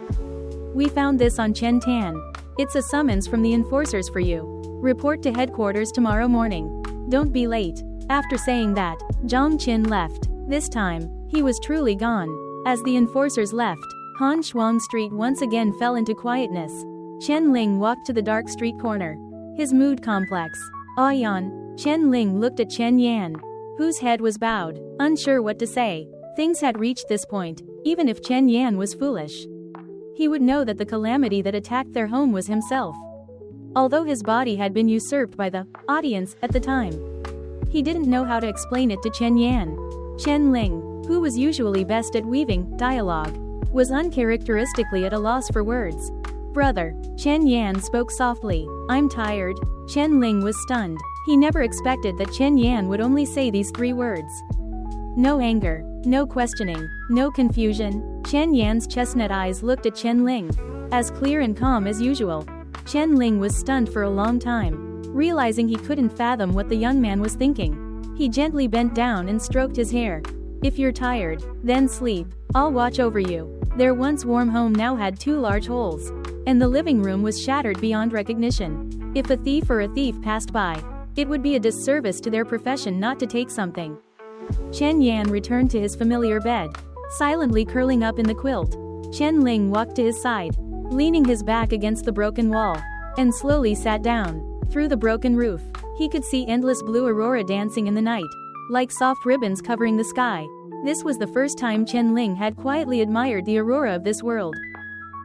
Speaker 1: "We found this on Chen Tan. It's a summons from the enforcers for you. Report to headquarters tomorrow morning. Don't be late. After saying that, Zhang Qin left. This time, he was truly gone. As the enforcers left, Han Shuang Street once again fell into quietness. Chen Ling walked to the dark street corner. His mood complex. Yan. Chen Ling looked at Chen Yan, whose head was bowed, unsure what to say. Things had reached this point, even if Chen Yan was foolish. He would know that the calamity that attacked their home was himself. Although his body had been usurped by the audience at the time, he didn't know how to explain it to Chen Yan. Chen Ling, who was usually best at weaving dialogue, was uncharacteristically at a loss for words. Brother, Chen Yan spoke softly. I'm tired. Chen Ling was stunned. He never expected that Chen Yan would only say these 3 words. No anger, no questioning, no confusion. Chen Yan's chestnut eyes looked at Chen Ling, as clear and calm as usual. Chen Ling was stunned for a long time, realizing he couldn't fathom what the young man was thinking. He gently bent down and stroked his hair. If you're tired, then sleep. I'll watch over you. Their once warm home now had 2 large holes, and the living room was shattered beyond recognition. If a thief or a thief passed by, it would be a disservice to their profession not to take something. Chen Yan returned to his familiar bed, silently curling up in the quilt. Chen Ling walked to his side, leaning his back against the broken wall, and slowly sat down. Through the broken roof, he could see endless blue aurora dancing in the night, like soft ribbons covering the sky. This was the first time Chen Ling had quietly admired the aurora of this world.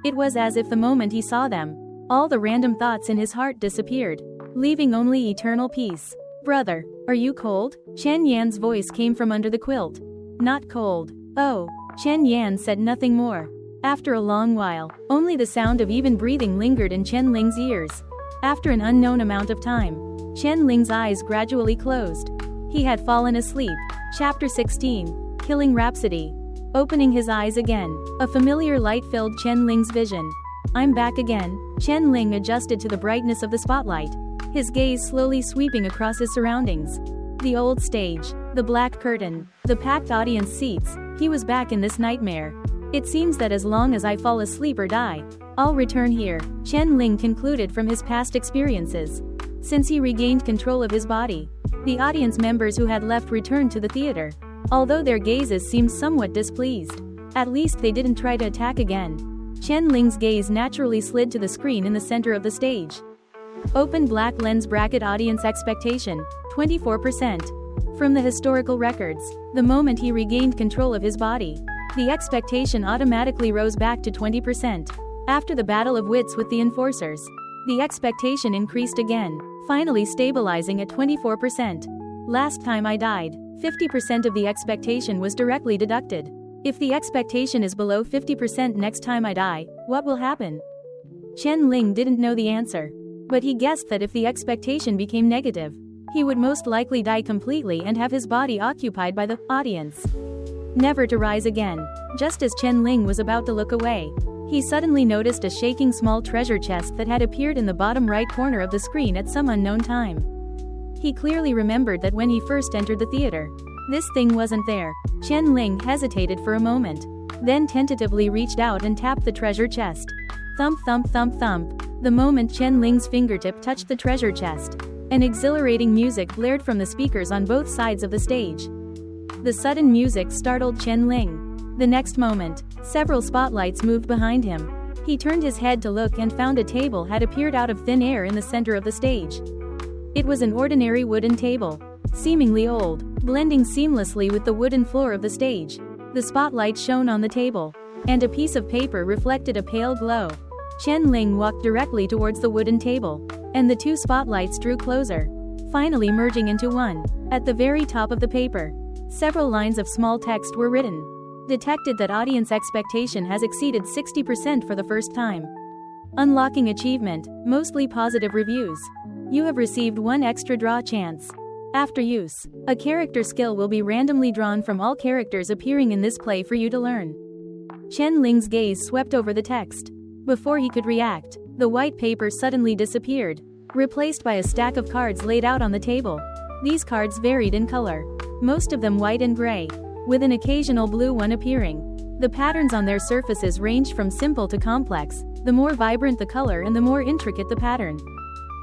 Speaker 1: It was as if the moment he saw them, all the random thoughts in his heart disappeared, leaving only eternal peace. Brother, are you cold? Chen Yan's voice came from under the quilt. Not cold. Oh. Chen Yan said nothing more. After a long while, only the sound of even breathing lingered in Chen Ling's ears. After an unknown amount of time, Chen Ling's eyes gradually closed. He had fallen asleep. Chapter 16. Killing Rhapsody. Opening his eyes again, a familiar light filled Chen Ling's vision. I'm back again. Chen Ling adjusted to the brightness of the spotlight, his gaze slowly sweeping across his surroundings. The old stage, the black curtain, the packed audience seats. He was back in this nightmare. It seems that as long as I fall asleep or die, I'll return here, Chen Ling concluded from his past experiences. Since he regained control of his body, the audience members who had left returned to the theater. Although their gazes seemed somewhat displeased, at least they didn't try to attack again. Chen Ling's gaze naturally slid to the screen in the center of the stage. Open black lens bracket audience expectation, 24%. From the historical records, the moment he regained control of his body, the expectation automatically rose back to 20%. After the battle of wits with the enforcers, the expectation increased again, finally stabilizing at 24%. Last time I died, 50% of the expectation was directly deducted. If the expectation is below 50% next time I die, what will happen? Chen Ling didn't know the answer, but he guessed that if the expectation became negative, he would most likely die completely and have his body occupied by the audience, never to rise again. Just as Chen Ling was about to look away, he suddenly noticed a shaking small treasure chest that had appeared in the bottom right corner of the screen at some unknown time. He clearly remembered that when he first entered the theater, this thing wasn't there. Chen Ling hesitated for a moment, then tentatively reached out and tapped the treasure chest. Thump thump thump thump. The moment Chen Ling's fingertip touched the treasure chest, an exhilarating music blared from the speakers on both sides of the stage. The sudden music startled Chen Ling. The next moment, several spotlights moved behind him. He turned his head to look and found a table had appeared out of thin air in the center of the stage. It was an ordinary wooden table, seemingly old, blending seamlessly with the wooden floor of the stage. The spotlight shone on the table, and a piece of paper reflected a pale glow. Chen Ling walked directly towards the wooden table, and the 2 spotlights drew closer, finally merging into one. At the very top of the paper, several lines of small text were written. Detected that audience expectation has exceeded 60% for the first time. Unlocking achievement, mostly positive reviews. You have received 1 extra draw chance. After use, a character skill will be randomly drawn from all characters appearing in this play for you to learn. Chen Ling's gaze swept over the text. Before he could react, the white paper suddenly disappeared, replaced by a stack of cards laid out on the table. These cards varied in color, most of them white and gray, with an occasional blue one appearing. The patterns on their surfaces ranged from simple to complex. The more vibrant the color and the more intricate the pattern.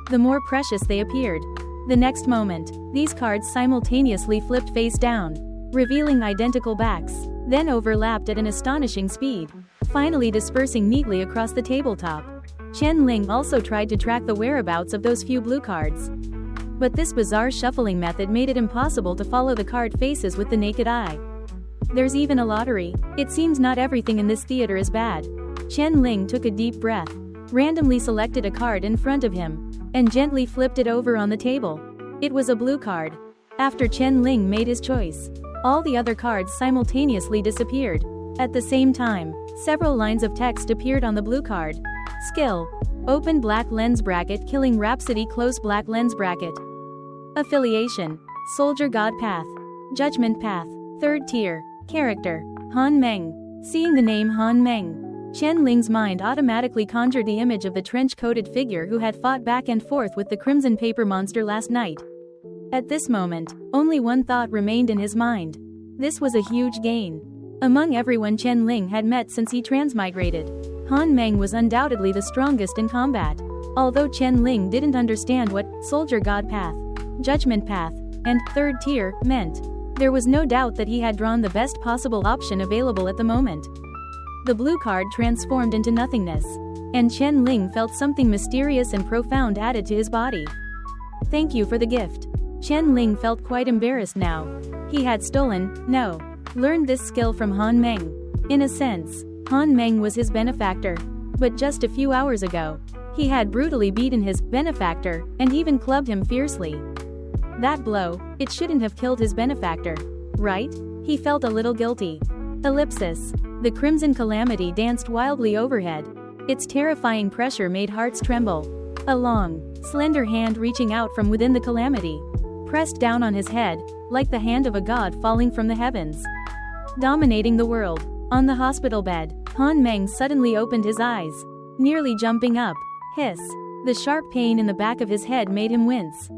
Speaker 1: the more precious they appeared. The next moment, these cards simultaneously flipped face down, revealing identical backs, then overlapped at an astonishing speed, finally dispersing neatly across the tabletop. Chen Ling also tried to track the whereabouts of those few blue cards. But this bizarre shuffling method made it impossible to follow the card faces with the naked eye. There's even a lottery. It seems not everything in this theater is bad. Chen Ling took a deep breath, randomly selected a card in front of him, and gently flipped it over on the table. It was a blue card. After Chen Ling made his choice, all the other cards simultaneously disappeared. At the same time, several lines of text appeared on the blue card. Skill: open black lens bracket, killing Rhapsody, close black lens bracket. Affiliation: Soldier God Path. Judgment Path. 3rd tier. Character: Han Meng. Seeing the name Han Meng, Chen Ling's mind automatically conjured the image of the trench-coated figure who had fought back and forth with the Crimson Paper Monster last night. At this moment, only one thought remained in his mind. This was a huge gain. Among everyone Chen Ling had met since he transmigrated, Han Meng was undoubtedly the strongest in combat. Although Chen Ling didn't understand what Soldier God Path, Judgment Path, and 3rd tier meant, there was no doubt that he had drawn the best possible option available at the moment. The blue card transformed into nothingness, and Chen Ling felt something mysterious and profound added to his body. Thank you for the gift. Chen Ling felt quite embarrassed now. He had learned this skill from Han Meng. In a sense, Han Meng was his benefactor. But just a few hours ago, he had brutally beaten his benefactor, and even clubbed him fiercely. That blow, it shouldn't have killed his benefactor, right? He felt a little guilty. Ellipsis. The crimson calamity danced wildly overhead. Its terrifying pressure made hearts tremble. A long, slender hand reaching out from within the calamity pressed down on his head, like the hand of a god falling from the heavens, dominating the world. On the hospital bed, Han Meng suddenly opened his eyes, nearly jumping up. Hiss. The sharp pain in the back of his head made him wince.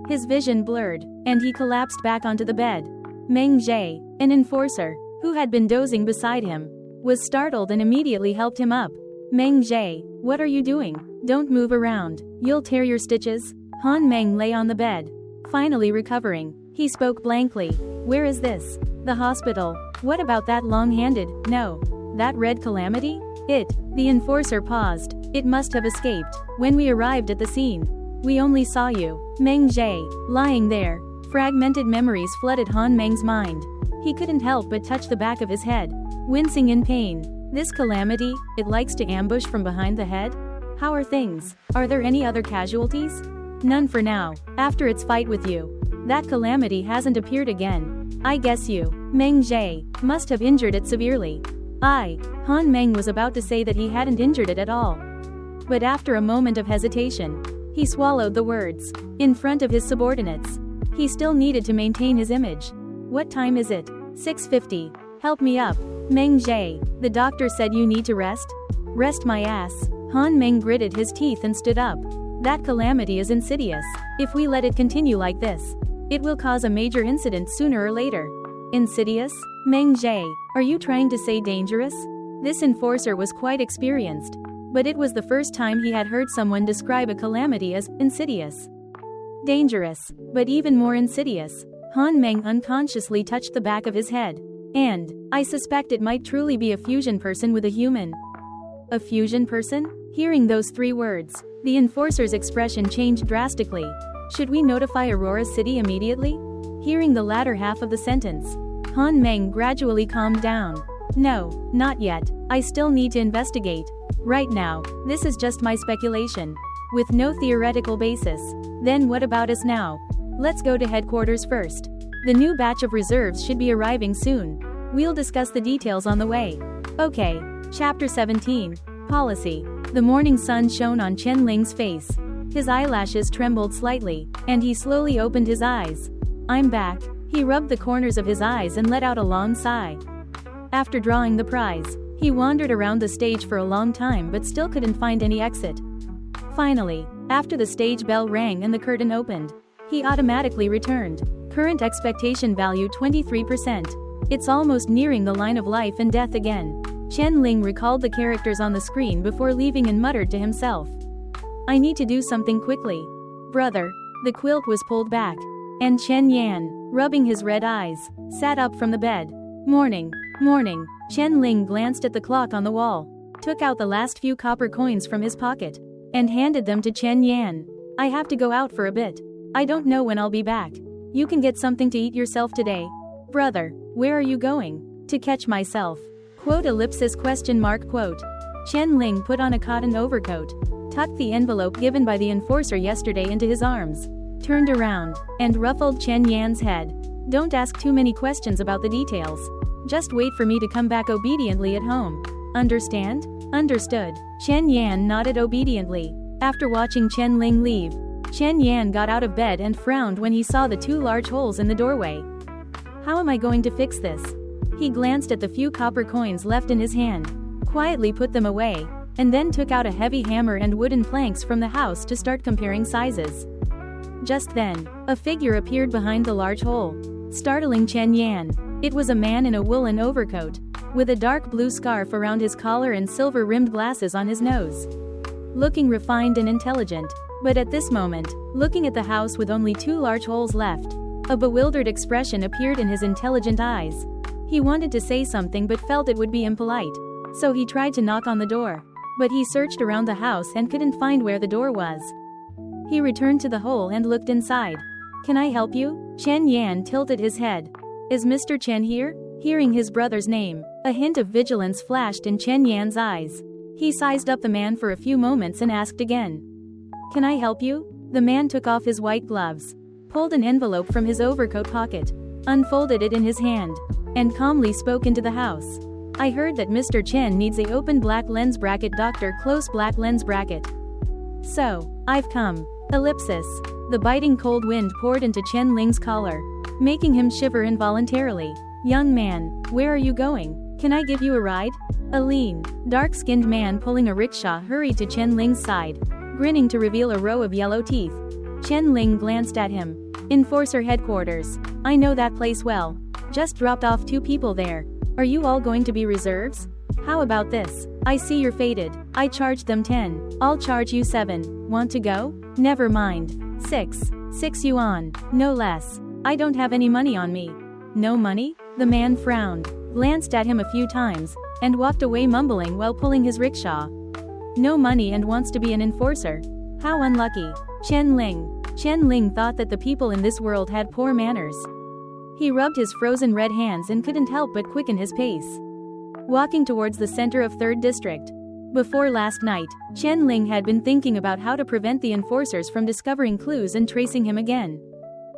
Speaker 1: His vision blurred, and he collapsed back onto the bed. Meng Zhe, an enforcer, who had been dozing beside him, was startled and immediately helped him up. Meng Zhe, what are you doing? Don't move around. You'll tear your stitches. Han Meng lay on the bed, finally recovering. He spoke blankly. Where is this? The hospital. What about that long-handed, that red calamity? The enforcer paused. It must have escaped. When we arrived at the scene, we only saw you. Meng Zhe, lying there. Fragmented memories flooded Han Meng's mind. He couldn't help but touch the back of his head, wincing in pain. This calamity, it likes to ambush from behind the head? How are things? Are there any other casualties? None for now. After its fight with you, that calamity hasn't appeared again. I guess you, Meng Zhe, must have injured it severely. Han Meng was about to say that he hadn't injured it at all. But after a moment of hesitation, he swallowed the words. In front of his subordinates, he still needed to maintain his image. What time is it? 6:50. Help me up. Meng Zhe, the doctor said you need to rest? Rest my ass. Han Meng gritted his teeth and stood up. That calamity is insidious. If we let it continue like this, it will cause a major incident sooner or later. Insidious? Meng Zhe, are you trying to say dangerous? This enforcer was quite experienced, but it was the first time he had heard someone describe a calamity as insidious. Dangerous, but even more insidious. Han Meng unconsciously touched the back of his head. And, I suspect it might truly be a fusion person with a human. A fusion person? Hearing those 3 words, the enforcer's expression changed drastically. Should we notify Aurora City immediately? Hearing the latter half of the sentence, Han Meng gradually calmed down. No, not yet. I still need to investigate. Right now, this is just my speculation, with no theoretical basis. Then what about us now? Let's go to headquarters first. The new batch of reserves should be arriving soon. We'll discuss the details on the way. Okay. Chapter 17. Policy. The morning sun shone on Chen Ling's face. His eyelashes trembled slightly, and he slowly opened his eyes. I'm back. He rubbed the corners of his eyes and let out a long sigh. After drawing the prize, he wandered around the stage for a long time but still couldn't find any exit. Finally, after the stage bell rang and the curtain opened, he automatically returned. Current expectation value 23%. It's almost nearing the line of life and death again. Chen Ling recalled the characters on the screen before leaving and muttered to himself. I need to do something quickly. Brother. The quilt was pulled back. And Chen Yan, rubbing his red eyes, sat up from the bed. Morning. Morning. Chen Ling glanced at the clock on the wall, took out the last few copper coins from his pocket, and handed them to Chen Yan. I have to go out for a bit. I don't know when I'll be back. You can get something to eat yourself today. Brother, where are you going? To catch myself. Quote ellipsis question mark quote. Chen Ling put on a cotton overcoat, tucked the envelope given by the enforcer yesterday into his arms, turned around, and ruffled Chen Yan's head. Don't ask too many questions about the details. Just wait for me to come back obediently at home. Understand? Understood. Chen Yan nodded obediently. After watching Chen Ling leave, Chen Yan got out of bed and frowned when he saw the 2 large holes in the doorway. How am I going to fix this? He glanced at the few copper coins left in his hand, quietly put them away, and then took out a heavy hammer and wooden planks from the house to start comparing sizes. Just then, a figure appeared behind the large hole, startling Chen Yan. It was a man in a woolen overcoat, with a dark blue scarf around his collar and silver-rimmed glasses on his nose. Looking refined and intelligent, but at this moment, looking at the house with only 2 large holes left, a bewildered expression appeared in his intelligent eyes. He wanted to say something but felt it would be impolite, so he tried to knock on the door. But he searched around the house and couldn't find where the door was. He returned to the hole and looked inside. Can I help you? Chen Yan tilted his head. Is Mr. Chen here? Hearing his brother's name, a hint of vigilance flashed in Chen Yan's eyes. He sized up the man for a few moments and asked again. Can I help you? The man took off his white gloves, pulled an envelope from his overcoat pocket, unfolded it in his hand, and calmly spoke into the house. I heard that Mr. Chen needs a open black lens bracket Dr. Close black lens bracket. So, I've come. Ellipsis. The biting cold wind poured into Chen Ling's collar, making him shiver involuntarily. Young man, where are you going? Can I give you a ride? A lean, dark-skinned man pulling a rickshaw hurried to Chen Ling's side, grinning to reveal a row of yellow teeth. Chen Ling glanced at him. Enforcer headquarters. I know that place well. Just dropped off 2 people there. Are you all going to be reserves? How about this? I see you're faded. I charged them 10. I'll charge you 7. Want to go? Never mind. 6. 6 yuan. No less. I don't have any money on me. No money? The man frowned, glanced at him a few times, and walked away mumbling while pulling his rickshaw. No money and wants to be an enforcer. How unlucky. Chen Ling. Chen Ling thought that the people in this world had poor manners. He rubbed his frozen red hands and couldn't help but quicken his pace, walking towards the center of 3rd District. Before last night, Chen Ling had been thinking about how to prevent the enforcers from discovering clues and tracing him again.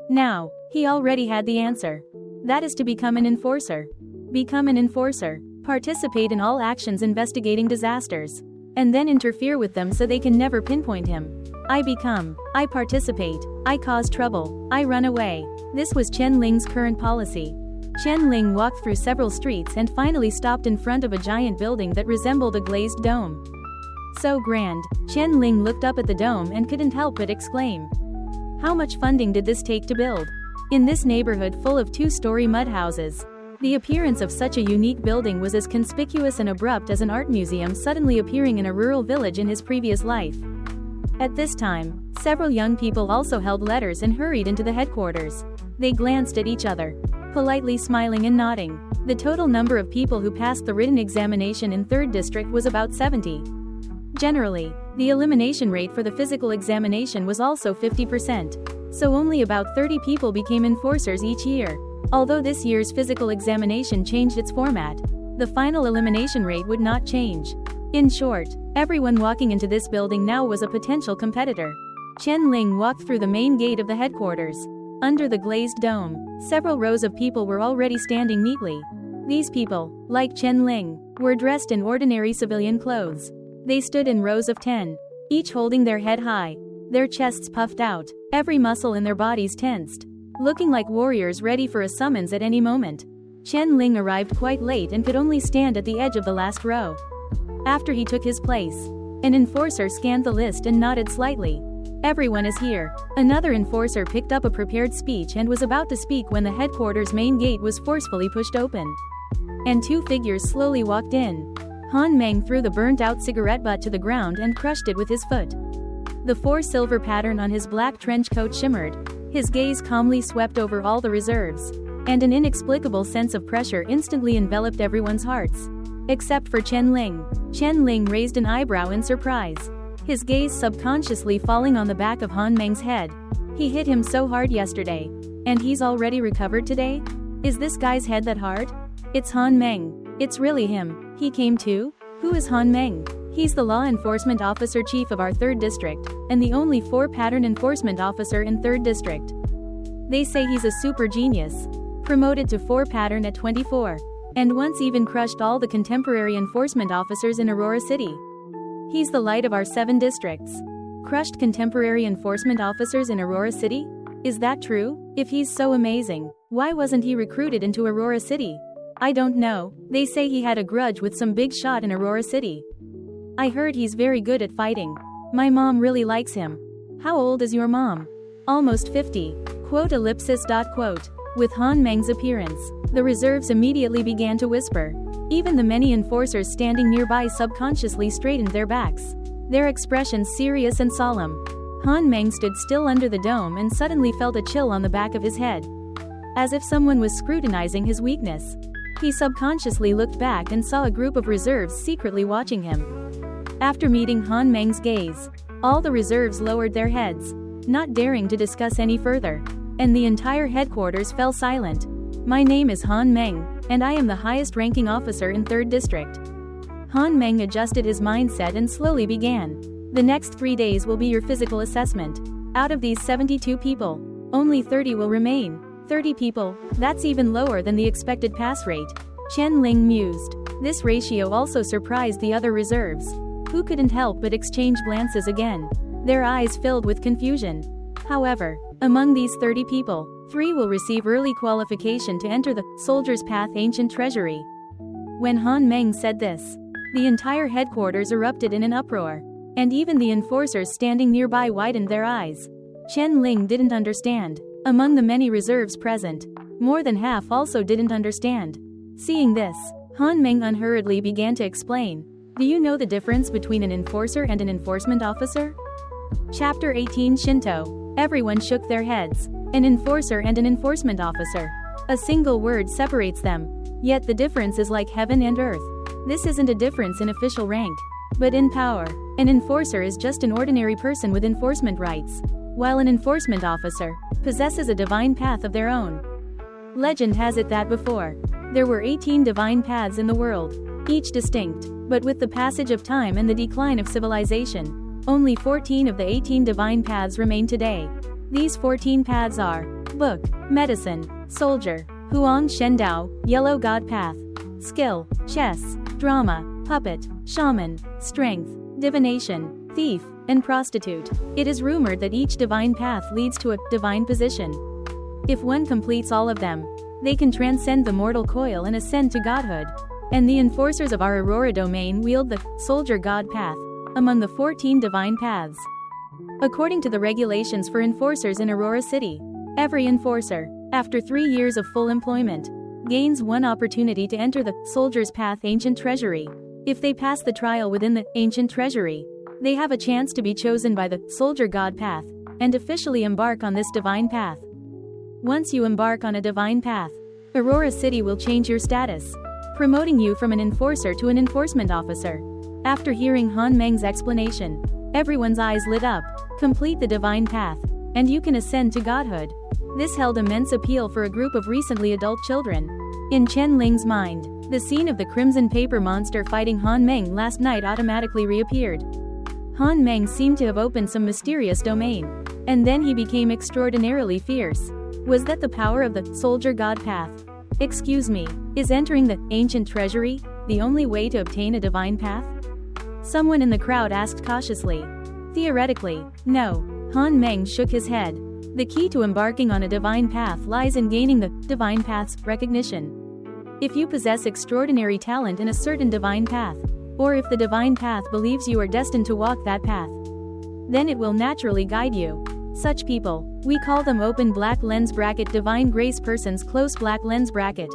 Speaker 1: Now, he already had the answer. That is to become an enforcer. Become an enforcer, participate in all actions investigating disasters, and then interfere with them so they can never pinpoint him. I participate, I cause trouble, I run away. This was Chen Ling's current policy. Chen Ling walked through several streets and finally stopped in front of a giant building that resembled a glazed dome. So grand, Chen Ling looked up at the dome and couldn't help but exclaim. How much funding did this take to build? In this neighborhood full of 2-story mud houses, the appearance of such a unique building was as conspicuous and abrupt as an art museum suddenly appearing in a rural village in his previous life. At this time, several young people also held letters and hurried into the headquarters. They glanced at each other, politely smiling and nodding. The total number of people who passed the written examination in 3rd District was about 70. Generally, the elimination rate for the physical examination was also 50%, so only about 30 people became enforcers each year. Although this year's physical examination changed its format, the final elimination rate would not change. In short, everyone walking into this building now was a potential competitor. Chen Ling walked through the main gate of the headquarters. Under the glazed dome, several rows of people were already standing neatly. These people, like Chen Ling, were dressed in ordinary civilian clothes. They stood in rows of 10, each holding their head high, their chests puffed out, every muscle in their bodies tensed, looking like warriors ready for a summons at any moment. Chen Ling arrived quite late and could only stand at the edge of the last row. After he took his place, an enforcer scanned the list and nodded slightly. Everyone is here. Another enforcer picked up a prepared speech and was about to speak when the headquarters main gate was forcefully pushed open, and 2 figures slowly walked in. Han Meng threw the burnt-out cigarette butt to the ground and crushed it with his foot. The 4 silver pattern on his black trench coat shimmered. His gaze calmly swept over all the reserves. And an inexplicable sense of pressure instantly enveloped everyone's hearts. Except for Chen Ling. Chen Ling raised an eyebrow in surprise. His gaze subconsciously falling on the back of Han Meng's head. He hit him so hard yesterday. And he's already recovered today? Is this guy's head that hard? It's Han Meng. It's really him. He came too? Who is Han Meng? He's the law enforcement officer chief of our 3rd district, and the only 4 pattern enforcement officer in 3rd district. They say he's a super genius. Promoted to 4 pattern at 24. And once even crushed all the contemporary enforcement officers in Aurora City. He's the light of our 7 districts. Crushed contemporary enforcement officers in Aurora City? Is that true? If he's so amazing, why wasn't he recruited into Aurora City? I don't know. They say he had a grudge with some big shot in Aurora City. I heard he's very good at fighting. My mom really likes him. How old is your mom? Almost 50. Quote. With Han Meng's appearance, the reserves immediately began to whisper. Even the many enforcers standing nearby subconsciously straightened their backs. Their expressions serious and solemn. Han Meng stood still under the dome and suddenly felt a chill on the back of his head. As if someone was scrutinizing his weakness. He subconsciously looked back and saw a group of reserves secretly watching him. After meeting Han Meng's gaze, all the reserves lowered their heads, not daring to discuss any further. And the entire headquarters fell silent. My name is Han Meng, and I am the highest ranking officer in 3rd district. Han Meng adjusted his mindset and slowly began. The next 3 days will be your physical assessment. Out of these 72 people, only 30 will remain. 30 people, that's even lower than the expected pass rate. Chen Ling mused. This ratio also surprised the other reserves, who couldn't help but exchange glances again, their eyes filled with confusion. However, among these 30 people, 3 will receive early qualification to enter the Soldier's Path Ancient Treasury. When Han Meng said this, the entire headquarters erupted in an uproar, and even the enforcers standing nearby widened their eyes. Chen Ling didn't understand. Among the many reserves present, more than half also didn't understand. Seeing this, Han Meng unhurriedly began to explain. Do you know the difference between an enforcer and an enforcement officer? Chapter 18 Shinto. Everyone shook their heads. An enforcer and an enforcement officer. A single word separates them. Yet the difference is like heaven and earth. This isn't a difference in official rank, but in power. An enforcer is just an ordinary person with enforcement rights, while an enforcement officer possesses a divine path of their own. Legend has it that before, there were 18 divine paths in the world, each distinct, but with the passage of time and the decline of civilization, only 14 of the 18 divine paths remain today. These 14 paths are Book, Medicine, Soldier, Huang Shendao, Yellow God Path, Skill, Chess, Drama, Puppet, Shaman, Strength, Divination, Thief, and Prostitute. It is rumored that each divine path leads to a divine position. If one completes all of them, they can transcend the mortal coil and ascend to godhood. And the enforcers of our Aurora domain wield the Soldier God Path among the 14 divine paths. According to the regulations for enforcers in Aurora City, every enforcer, after 3 years of full employment, gains 1 opportunity to enter the Soldier's Path Ancient Treasury. If they pass the trial within the Ancient Treasury, they have a chance to be chosen by the Soldier God Path and officially embark on this divine path. Once you embark on a divine path, Aurora City will change your status, promoting you from an enforcer to an enforcement officer. After hearing Han Meng's explanation, everyone's eyes lit up. Complete the divine path, and you can ascend to godhood. This held immense appeal for a group of recently adult children. In Chen Ling's mind, the scene of the Crimson Paper Monster fighting Han Meng last night automatically reappeared. Han Meng seemed to have opened some mysterious domain, and then he became extraordinarily fierce. Was that the power of the Soldier God Path? Excuse me, is entering the Ancient Treasury the only way to obtain a divine path? Someone in the crowd asked cautiously. Theoretically, no. Han Meng shook his head. The key to embarking on a divine path lies in gaining the divine path's recognition. If you possess extraordinary talent in a certain divine path, or if the divine path believes you are destined to walk that path, then it will naturally guide you. Such people, we call them open black lens bracket divine grace persons close black lens bracket.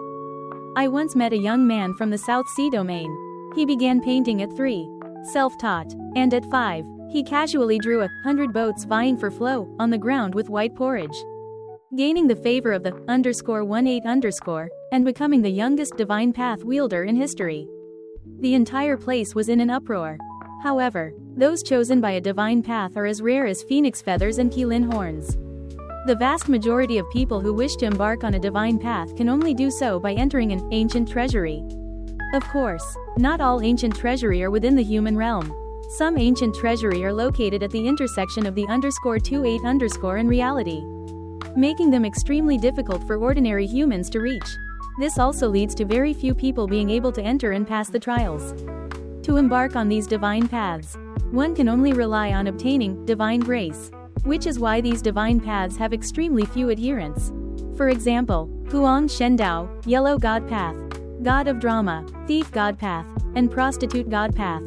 Speaker 1: I once met a young man from the South Sea domain. He began painting at 3. Self-taught. And at 5. He casually drew 100 boats vying for flow on the ground with white porridge, gaining the favor of the _18_ and becoming the youngest divine path wielder in history. The entire place was in an uproar. However, those chosen by a divine path are as rare as phoenix feathers and keelin horns. The vast majority of people who wish to embark on a divine path can only do so by entering an ancient treasury. Of course, not all ancient treasury are within the human realm. Some ancient treasury are located at the intersection of the _28_ and reality, making them extremely difficult for ordinary humans to reach. This also leads to very few people being able to enter and pass the trials. To embark on these divine paths, one can only rely on obtaining divine grace, which is why these divine paths have extremely few adherents. For example, Huang Shendao, Yellow God Path, God of Drama, Thief God Path, and Prostitute God Path.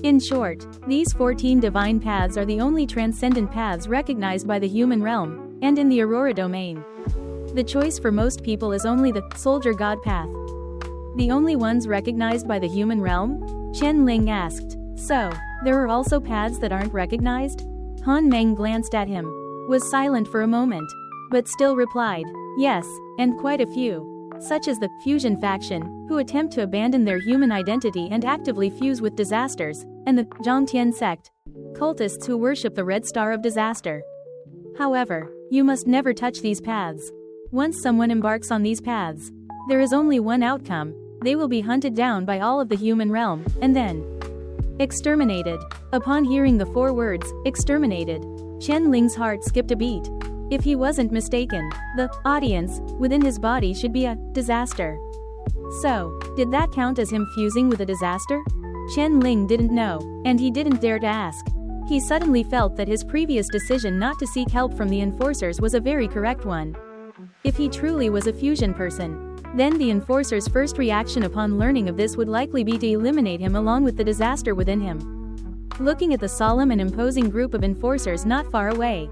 Speaker 1: In short, these 14 divine paths are the only transcendent paths recognized by the human realm, and in the Aurora domain. The choice for most people is only the Soldier God Path. The only ones recognized by the human realm? Chen Ling asked. So, there are also paths that aren't recognized? Han Meng glanced at him, was silent for a moment, but still replied, yes, and quite a few, such as the Fusion faction, who attempt to abandon their human identity and actively fuse with disasters, and the Zhangtian sect, cultists who worship the Red Star of Disaster. However, you must never touch these paths. Once someone embarks on these paths, there is only one outcome: they will be hunted down by all of the human realm, and then exterminated. Upon hearing the 4 words, exterminated, Chen Ling's heart skipped a beat. If he wasn't mistaken, the audience within his body should be a disaster. So, did that count as him fusing with a disaster? Chen Ling didn't know, and he didn't dare to ask. He suddenly felt that his previous decision not to seek help from the enforcers was a very correct one. If he truly was a fusion person, then the enforcer's first reaction upon learning of this would likely be to eliminate him along with the disaster within him. Looking at the solemn and imposing group of enforcers not far away,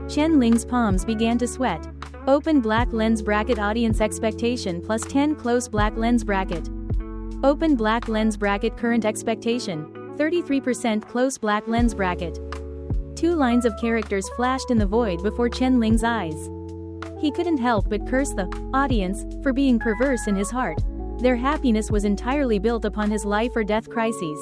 Speaker 1: Chen Ling's palms began to sweat. Open black lens bracket audience expectation plus 10 close black lens bracket. Open black lens bracket current expectation, 33% close black lens bracket. 2 lines of characters flashed in the void before Chen Ling's eyes. He couldn't help but curse the audience for being perverse in his heart. Their happiness was entirely built upon his life or death crises.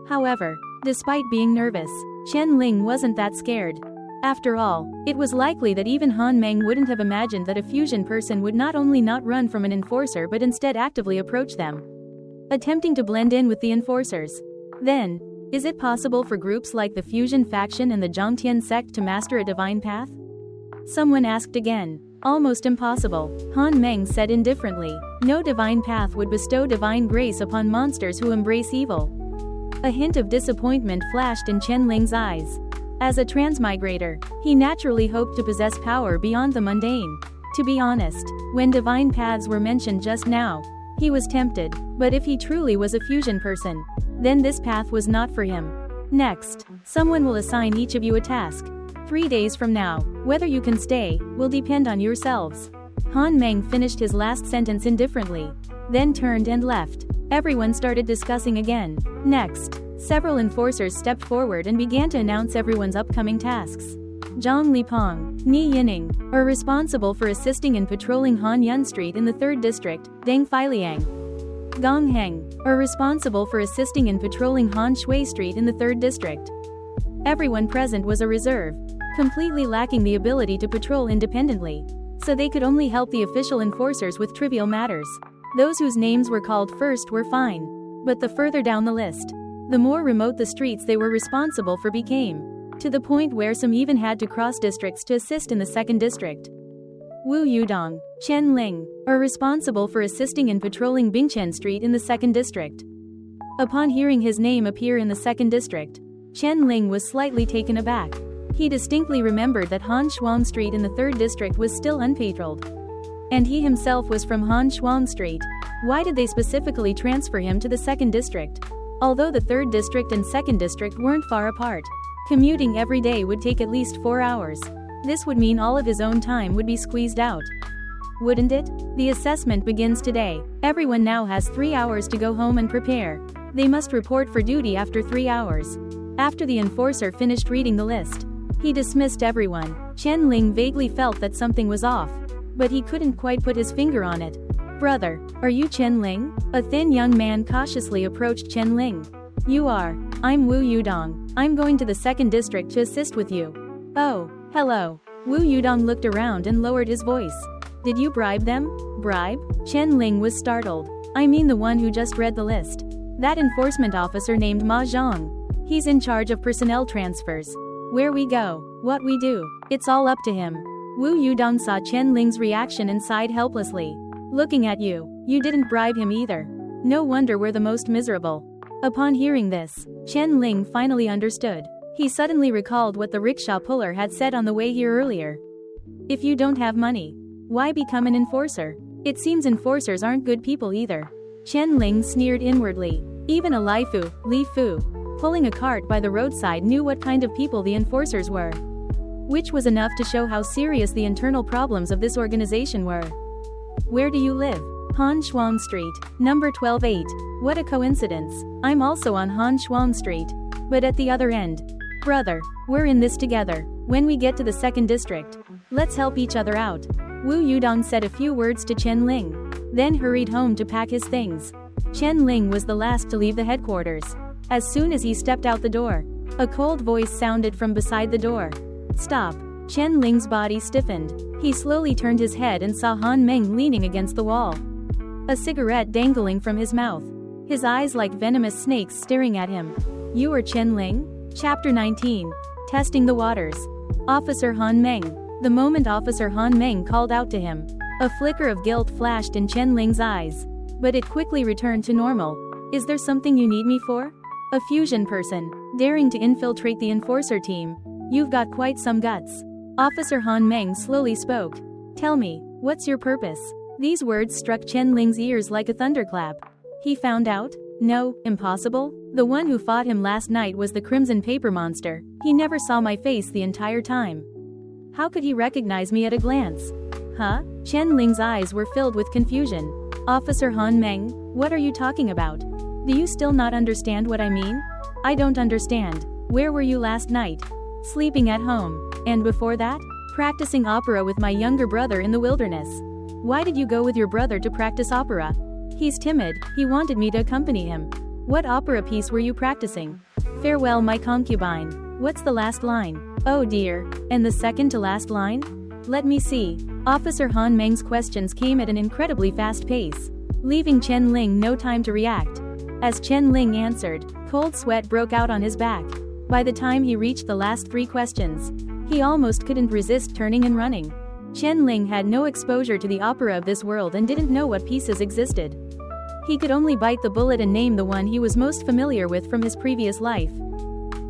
Speaker 1: However, despite being nervous, Chen Ling wasn't that scared. After all, it was likely that even Han Meng wouldn't have imagined that a fusion person would not only not run from an enforcer but instead actively approach them, attempting to blend in with the enforcers. Then, is it possible for groups like the Fusion faction and the Zhangtian sect to master a divine path? Someone asked again. Almost impossible, Han Meng said indifferently. No divine path would bestow divine grace upon monsters who embrace evil. A hint of disappointment flashed in Chen Ling's eyes. As a transmigrator, he naturally hoped to possess power beyond the mundane. To be honest, when divine paths were mentioned just now, he was tempted, but if he truly was a fusion person, then this path was not for him. Next, someone will assign each of you a task. 3 days from now, whether you can stay, will depend on yourselves. Han Meng finished his last sentence indifferently, then turned and left. Everyone started discussing again. Next, several enforcers stepped forward and began to announce everyone's upcoming tasks. Zhang Lipeng, Ni Yining, are responsible for assisting in patrolling Han Yun Street in the 3rd District. Deng Feiliang, Gong Heng, are responsible for assisting in patrolling Han Shui Street in the 3rd District. Everyone present was a reserve, completely lacking the ability to patrol independently, so they could only help the official enforcers with trivial matters. Those whose names were called first were fine, but the further down the list, the more remote the streets they were responsible for became, to the point where some even had to cross districts to assist in the 2nd District. Wu Yudong, Chen Ling, are responsible for assisting in patrolling Bingchen Street in the 2nd District. Upon hearing his name appear in the 2nd District, Chen Ling was slightly taken aback. He distinctly remembered that Han Shuang Street in the 3rd District was still unpatrolled. And he himself was from Han Shuang Street. Why did they specifically transfer him to the 2nd District? Although the 3rd District and 2nd District weren't far apart, commuting every day would take at least 4 hours. This would mean all of his own time would be squeezed out. Wouldn't it? The assessment begins today. Everyone now has 3 hours to go home and prepare. They must report for duty after 3 hours. After the enforcer finished reading the list, he dismissed everyone. Chen Ling vaguely felt that something was off, but he couldn't quite put his finger on it. Brother, are you Chen Ling? A thin young man cautiously approached Chen Ling. You are. I'm Wu Yudong. I'm going to the 2nd district to assist with you. Oh, hello. Wu Yudong looked around and lowered his voice. Did you bribe them? Bribe? Chen Ling was startled. I mean the one who just read the list. That enforcement officer named Ma Zhang. He's in charge of personnel transfers. Where we go, what we do, it's all up to him. Wu Yudong saw Chen Ling's reaction and sighed helplessly. Looking at you, you didn't bribe him either. No wonder we're the most miserable. Upon hearing this, Chen Ling finally understood. He suddenly recalled what the rickshaw puller had said on the way here earlier. If you don't have money, why become an enforcer? It seems enforcers aren't good people either. Chen Ling sneered inwardly. Even a Li Fu, pulling a cart by the roadside knew what kind of people the enforcers were. Which was enough to show how serious the internal problems of this organization were. Where do you live? Han Shuang Street, number 128. What a coincidence. I'm also on Han Shuang Street. But at the other end. Brother, we're in this together. When we get to the 2nd district, let's help each other out. Wu Yudong said a few words to Chen Ling, then hurried home to pack his things. Chen Ling was the last to leave the headquarters. As soon as he stepped out the door, a cold voice sounded from beside the door. Stop. Chen Ling's body stiffened. He slowly turned his head and saw Han Meng leaning against the wall. A cigarette dangling from his mouth. His eyes like venomous snakes staring at him. You are Chen Ling? Chapter 19. Testing the waters. Officer Han Meng. The moment Officer Han Meng called out to him, a flicker of guilt flashed in Chen Ling's eyes. But it quickly returned to normal. Is there something you need me for? A fusion person, daring to infiltrate the enforcer team. You've got quite some guts. Officer Han Meng slowly spoke. Tell me, what's your purpose? These words struck Chen Ling's ears like a thunderclap. He found out? No, impossible. The one who fought him last night was the Crimson Paper Monster. He never saw my face the entire time. How could he recognize me at a glance? Huh? Chen Ling's eyes were filled with confusion. Officer Han Meng, what are you talking about? Do you still not understand what I mean? I don't understand. Where were you last night? Sleeping at home. And before that? Practicing opera with my younger brother in the wilderness. Why did you go with your brother to practice opera? He's timid, he wanted me to accompany him. What opera piece were you practicing? Farewell my concubine. What's the last line? Oh dear. And the second to last line? Let me see. Officer Han Meng's questions came at an incredibly fast pace, leaving Chen Ling no time to react. As Chen Ling answered, cold sweat broke out on his back. By the time he reached the last 3 questions, he almost couldn't resist turning and running. Chen Ling had no exposure to the opera of this world and didn't know what pieces existed. He could only bite the bullet and name the one he was most familiar with from his previous life.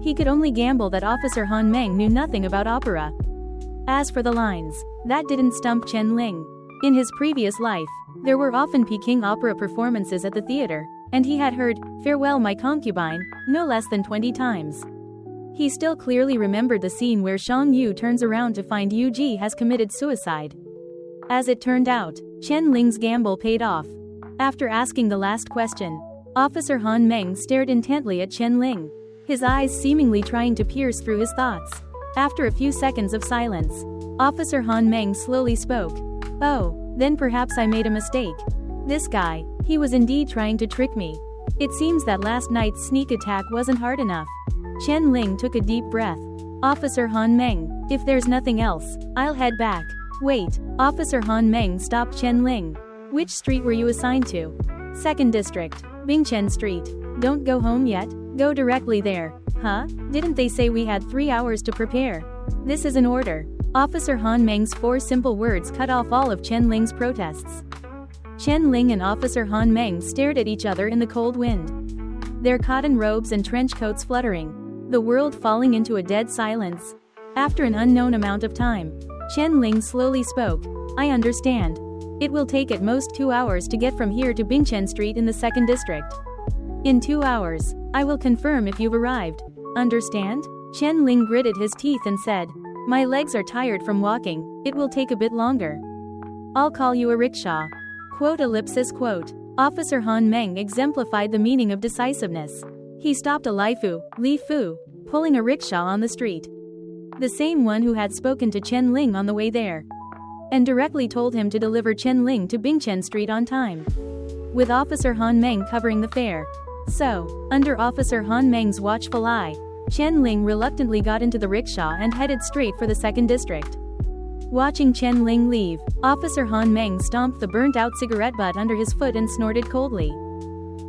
Speaker 1: He could only gamble that Officer Han Meng knew nothing about opera. As for the lines, that didn't stump Chen Ling. In his previous life, there were often Peking opera performances at the theater, and he had heard, "Farewell my concubine," no less than 20 times. He still clearly remembered the scene where Shang Yu turns around to find Yu Ji has committed suicide. As it turned out, Chen Ling's gamble paid off. After asking the last question, Officer Han Meng stared intently at Chen Ling, his eyes seemingly trying to pierce through his thoughts. After a few seconds of silence, Officer Han Meng slowly spoke. Oh, then perhaps I made a mistake. This guy, he was indeed trying to trick me. It seems that last night's sneak attack wasn't hard enough. Chen Ling took a deep breath. Officer Han Meng, if there's nothing else, I'll head back. Wait, Officer Han Meng stopped Chen Ling. Which street were you assigned to? 2nd District, Bingchen Street. Don't go home yet, go directly there. Huh? Didn't they say we had 3 hours to prepare? This is an order. Officer Han Meng's 4 simple words cut off all of Chen Ling's protests. Chen Ling and Officer Han Meng stared at each other in the cold wind, their cotton robes and trench coats fluttering, the world falling into a dead silence. After an unknown amount of time, Chen Ling slowly spoke. I understand. It will take at most 2 hours to get from here to Bingchen Street in the 2nd District. In 2 hours, I will confirm if you've arrived. Understand? Chen Ling gritted his teeth and said, my legs are tired from walking, it will take a bit longer. I'll call you a rickshaw. Quote. Officer Han Meng exemplified the meaning of decisiveness. He stopped a Li Fu, pulling a rickshaw on the street. The same one who had spoken to Chen Ling on the way there. And directly told him to deliver Chen Ling to Bingchen Street on time. With Officer Han Meng covering the fare. So, under Officer Han Meng's watchful eye, Chen Ling reluctantly got into the rickshaw and headed straight for the 2nd district. Watching Chen Ling leave, Officer Han Meng stomped the burnt-out cigarette butt under his foot and snorted coldly.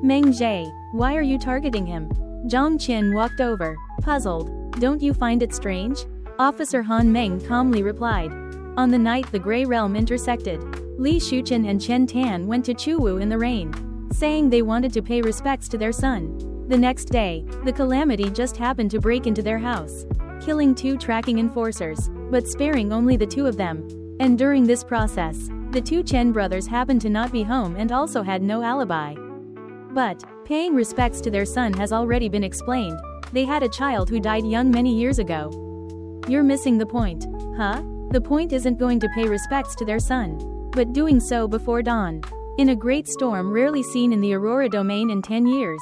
Speaker 1: Meng Zhe, why are you targeting him? Zhang Qin walked over, puzzled. Don't you find it strange? Officer Han Meng calmly replied. On the night the Grey Realm intersected, Li Shuchen and Chen Tan went to Chuwu in the rain, saying they wanted to pay respects to their son. The next day, the calamity just happened to break into their house, killing 2 tracking enforcers, but sparing only the 2 of them. And during this process, the 2 Chen brothers happened to not be home and also had no alibi. But, paying respects to their son has already been explained. They had a child who died young many years ago. You're missing the point. Huh? The point isn't going to pay respects to their son, but doing so before dawn, in a great storm rarely seen in the Aurora domain in 10 years.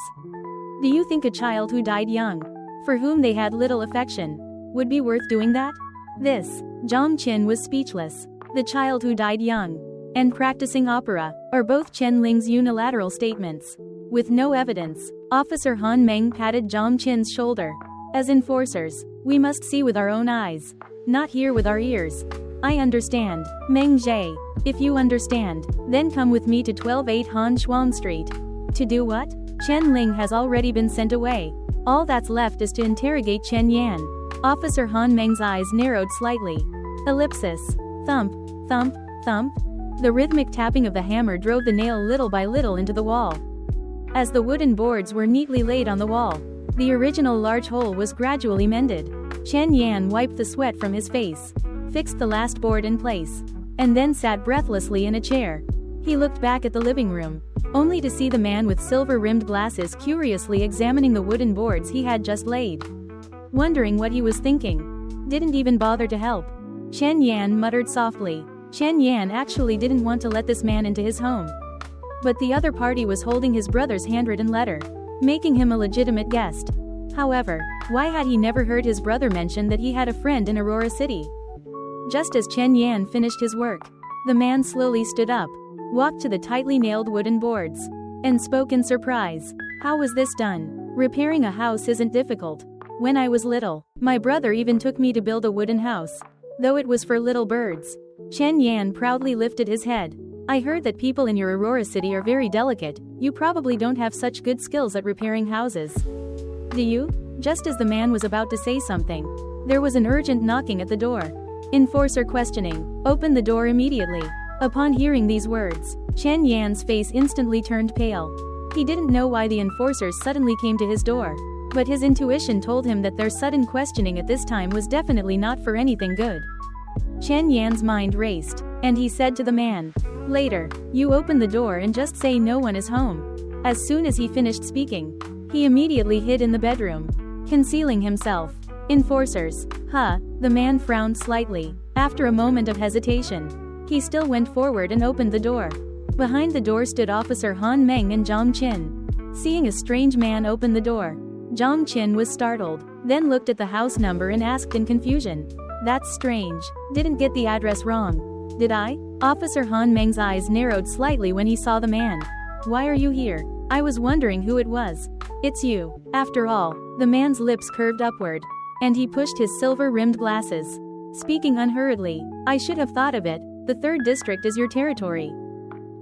Speaker 1: Do you think a child who died young, for whom they had little affection, would be worth doing that? This, Zhang Qin was speechless. The child who died young, and practicing opera, are both Chen Ling's unilateral statements. With no evidence, Officer Han Meng patted Zhang Qin's shoulder. As enforcers, we must see with our own eyes, not hear with our ears. I understand, Meng Zhe. If you understand, then come with me to 128 Han Shuang Street. To do what? Chen Ling has already been sent away. All that's left is to interrogate Chen Yan. Officer Han Meng's eyes narrowed slightly. Ellipsis. Thump, thump, thump. The rhythmic tapping of the hammer drove the nail little by little into the wall. As the wooden boards were neatly laid on the wall, the original large hole was gradually mended. Chen Yan wiped the sweat from his face, fixed the last board in place, and then sat breathlessly in a chair. He looked back at the living room, only to see the man with silver-rimmed glasses curiously examining the wooden boards he had just laid. Wondering what he was thinking. Didn't even bother to help. Chen Yan muttered softly. Chen Yan actually didn't want to let this man into his home. But the other party was holding his brother's handwritten letter, making him a legitimate guest. However, why had he never heard his brother mention that he had a friend in Aurora City? Just as Chen Yan finished his work, the man slowly stood up, walked to the tightly nailed wooden boards, and spoke in surprise. How was this done? Repairing a house isn't difficult. When I was little, my brother even took me to build a wooden house, though it was for little birds. Chen Yan proudly lifted his head. I heard that people in your Aurora City are very delicate. You probably don't have such good skills at repairing houses. Do you? Just as the man was about to say something, there was an urgent knocking at the door. Enforcer questioning. Open the door immediately. Upon hearing these words, Chen Yan's face instantly turned pale. He didn't know why the enforcers suddenly came to his door, but his intuition told him that their sudden questioning at this time was definitely not for anything good. Chen Yan's mind raced, and he said to the man, later, you open the door and just say no one is home. As soon as he finished speaking, he immediately hid in the bedroom, concealing himself. Enforcers. The man frowned slightly. After a moment of hesitation, he still went forward and opened the door. Behind the door stood Officer Han Meng and Zhang Qin. Seeing a strange man open the door, Zhang Qin was startled, then looked at the house number and asked in confusion. That's strange. Didn't get the address wrong, did I? Officer Han Meng's eyes narrowed slightly when he saw the man. Why are you here? I was wondering who it was. It's you. After all, the man's lips curved upward, and he pushed his silver-rimmed glasses, speaking unhurriedly. I should have thought of it. The 3rd district is your territory.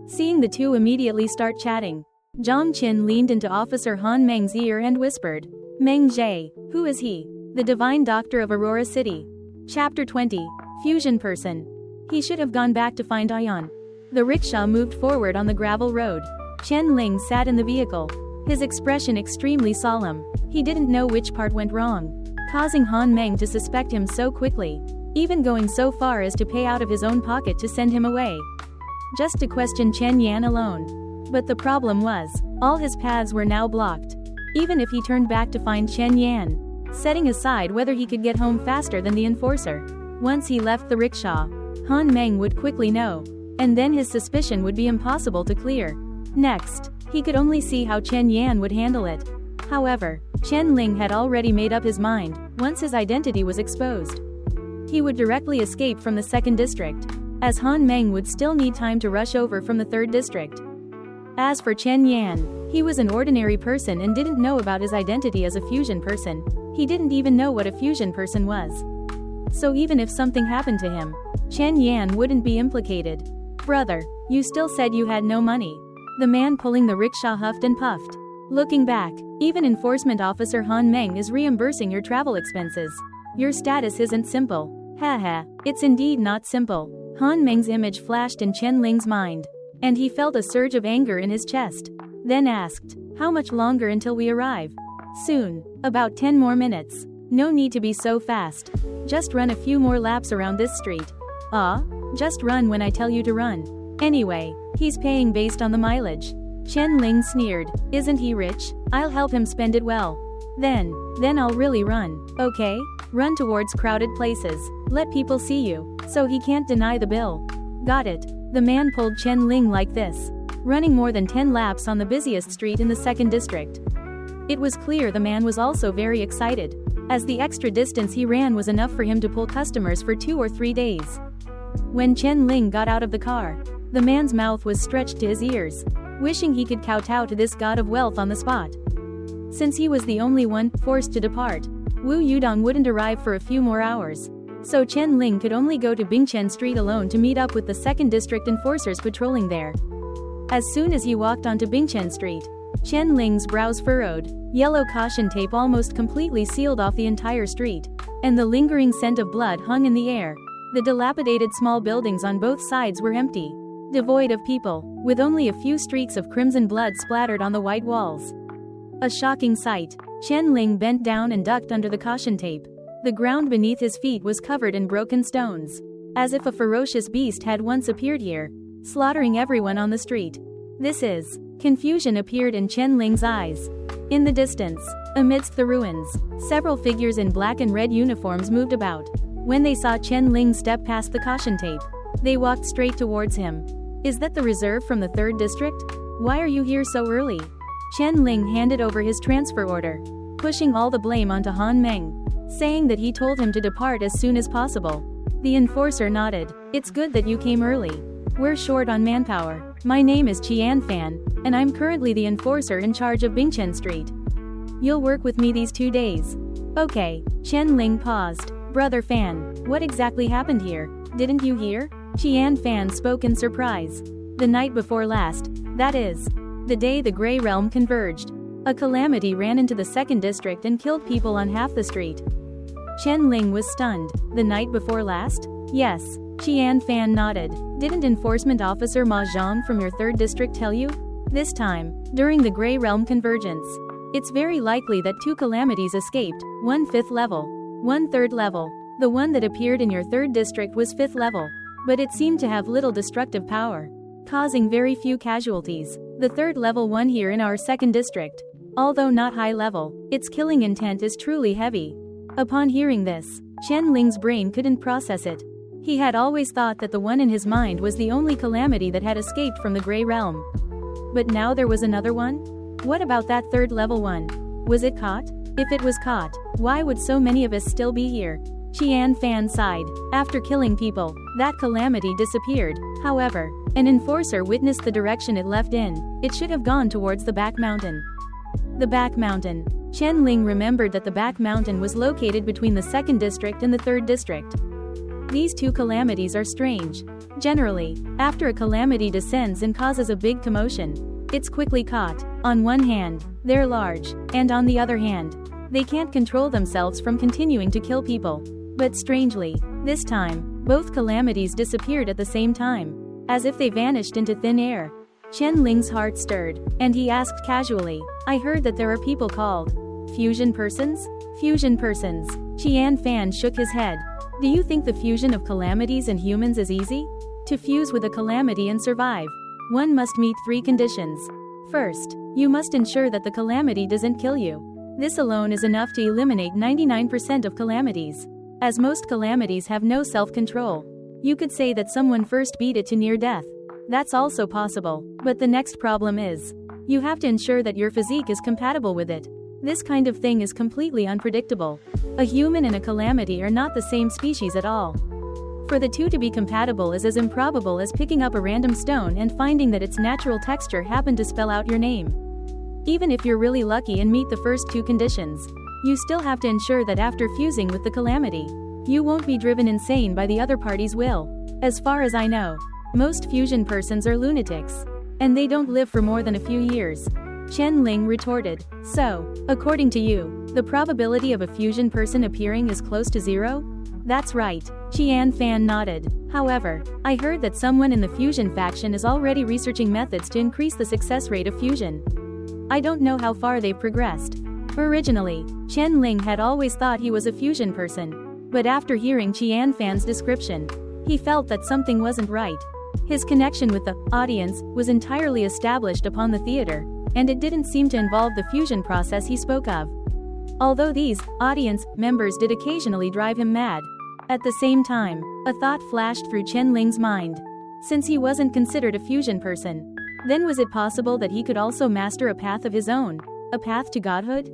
Speaker 1: Seeing the two immediately start chatting, Zhang Qin leaned into Officer Han Meng's ear and whispered, Meng Zhe, who is he? The divine doctor of Aurora City. Chapter 20. Fusion Person. He should have gone back to find Ayan. The rickshaw moved forward on the gravel road. Chen Ling sat in the vehicle, his expression extremely solemn. He didn't know which part went wrong, causing Han Meng to suspect him so quickly, even going so far as to pay out of his own pocket to send him away, just to question Chen Yan alone. But the problem was, all his paths were now blocked. Even if he turned back to find Chen Yan, setting aside whether he could get home faster than the enforcer, once he left the rickshaw, Han Meng would quickly know, and then his suspicion would be impossible to clear. Next, he could only see how Chen Yan would handle it. However, Chen Ling had already made up his mind. Once his identity was exposed, he would directly escape from the 2nd district, as Han Meng would still need time to rush over from the 3rd district. As for Chen Yan, he was an ordinary person and didn't know about his identity as a fusion person. He didn't even know what a fusion person was. So even if something happened to him, Chen Yan wouldn't be implicated. Brother, you still said you had no money. The man pulling the rickshaw huffed and puffed. Looking back, even Enforcement Officer Han Meng is reimbursing your travel expenses. Your status isn't simple. Haha, it's indeed not simple. Han Meng's image flashed in Chen Ling's mind, and he felt a surge of anger in his chest. Then asked, how much longer until we arrive? Soon. About 10 more minutes. No need to be so fast. Just run a few more laps around this street. Just run when I tell you to run. Anyway, he's paying based on the mileage. Chen Ling sneered. Isn't he rich? I'll help him spend it well. Then I'll really run. Okay? Run towards crowded places. Let people see you, so he can't deny the bill. Got it. The man pulled Chen Ling like this, running more than 10 laps on the busiest street in the 2nd district. It was clear the man was also very excited, as the extra distance he ran was enough for him to pull customers for 2 or 3 days. When Chen Ling got out of the car, the man's mouth was stretched to his ears, wishing he could kowtow to this god of wealth on the spot. Since he was the only one forced to depart, Wu Yudong wouldn't arrive for a few more hours. So Chen Ling could only go to Bingchen Street alone to meet up with the 2nd district enforcers patrolling there. As soon as he walked onto Bingchen Street, Chen Ling's brows furrowed. Yellow caution tape almost completely sealed off the entire street, and the lingering scent of blood hung in the air. The dilapidated small buildings on both sides were empty, devoid of people, with only a few streaks of crimson blood splattered on the white walls. A shocking sight. Chen Ling bent down and ducked under the caution tape. The ground beneath his feet was covered in broken stones, as if a ferocious beast had once appeared here, slaughtering everyone on the street. Confusion appeared in Chen Ling's eyes. In the distance, amidst the ruins, several figures in black and red uniforms moved about. When they saw Chen Ling step past the caution tape, they walked straight towards him. Is that the reserve from the 3rd district? Why are you here so early? Chen Ling handed over his transfer order, pushing all the blame onto Han Meng, saying that he told him to depart as soon as possible. The enforcer nodded. It's good that you came early. We're short on manpower. My name is Qian Fan, and I'm currently the enforcer in charge of Bingchen Street. You'll work with me these 2 days. Okay. Chen Ling paused. Brother Fan, what exactly happened here? Didn't you hear? Qian Fan spoke in surprise. The night before last, that is, the day the Grey Realm converged, a calamity ran into the 2nd district and killed people on half the street. Chen Ling was stunned. The night before last? Yes. Qian Fan nodded. Didn't Enforcement Officer Ma Zhang from your 3rd district tell you? This time, during the Grey Realm convergence, it's very likely that 2 calamities escaped, one 5th level, one 3rd level. The one that appeared in your 3rd district was 5th level, but it seemed to have little destructive power, causing very few casualties. The 3rd level one here in our 2nd district, although not high level, its killing intent is truly heavy. Upon hearing this, Chen Ling's brain couldn't process it. He had always thought that the one in his mind was the only calamity that had escaped from the Grey Realm. But now there was another one? What about that 3rd level one? Was it caught? If it was caught, why would so many of us still be here? Qian Fan sighed. After killing people, that calamity disappeared. However, an enforcer witnessed the direction it left in. It should have gone towards the back mountain. The back mountain. Chen Ling remembered that the back mountain was located between the 2nd district and the 3rd district. These 2 calamities are strange. Generally, after a calamity descends and causes a big commotion, it's quickly caught. On one hand, they're large, and on the other hand, they can't control themselves from continuing to kill people. But strangely, this time, both calamities disappeared at the same time, as if they vanished into thin air. Chen Ling's heart stirred, and he asked casually, I heard that there are people called fusion persons? Fusion persons. Qian Fan shook his head. Do you think the fusion of calamities and humans is easy? To fuse with a calamity and survive, one must meet 3 conditions. First, you must ensure that the calamity doesn't kill you. This alone is enough to eliminate 99% of calamities, as most calamities have no self-control. You could say that someone first beat it to near death. That's also possible, but the next problem is, you have to ensure that your physique is compatible with it. This kind of thing is completely unpredictable. A human and a calamity are not the same species at all. For the two to be compatible is as improbable as picking up a random stone and finding that its natural texture happened to spell out your name. Even if you're really lucky and meet the first two conditions, you still have to ensure that after fusing with the calamity, you won't be driven insane by the other party's will. As far as I know, most fusion persons are lunatics. And they don't live for more than a few years. Chen Ling retorted. So, according to you, the probability of a fusion person appearing is close to zero? That's right. Qian Fan nodded. However, I heard that someone in the fusion faction is already researching methods to increase the success rate of fusion. I don't know how far they've progressed. Originally, Chen Ling had always thought he was a fusion person. But after hearing Qian Fan's description, he felt that something wasn't right. His connection with the audience was entirely established upon the theater, and it didn't seem to involve the fusion process he spoke of. Although these audience members did occasionally drive him mad. At the same time, a thought flashed through Chen Ling's mind. Since he wasn't considered a fusion person, then was it possible that he could also master a path of his own, a path to godhood?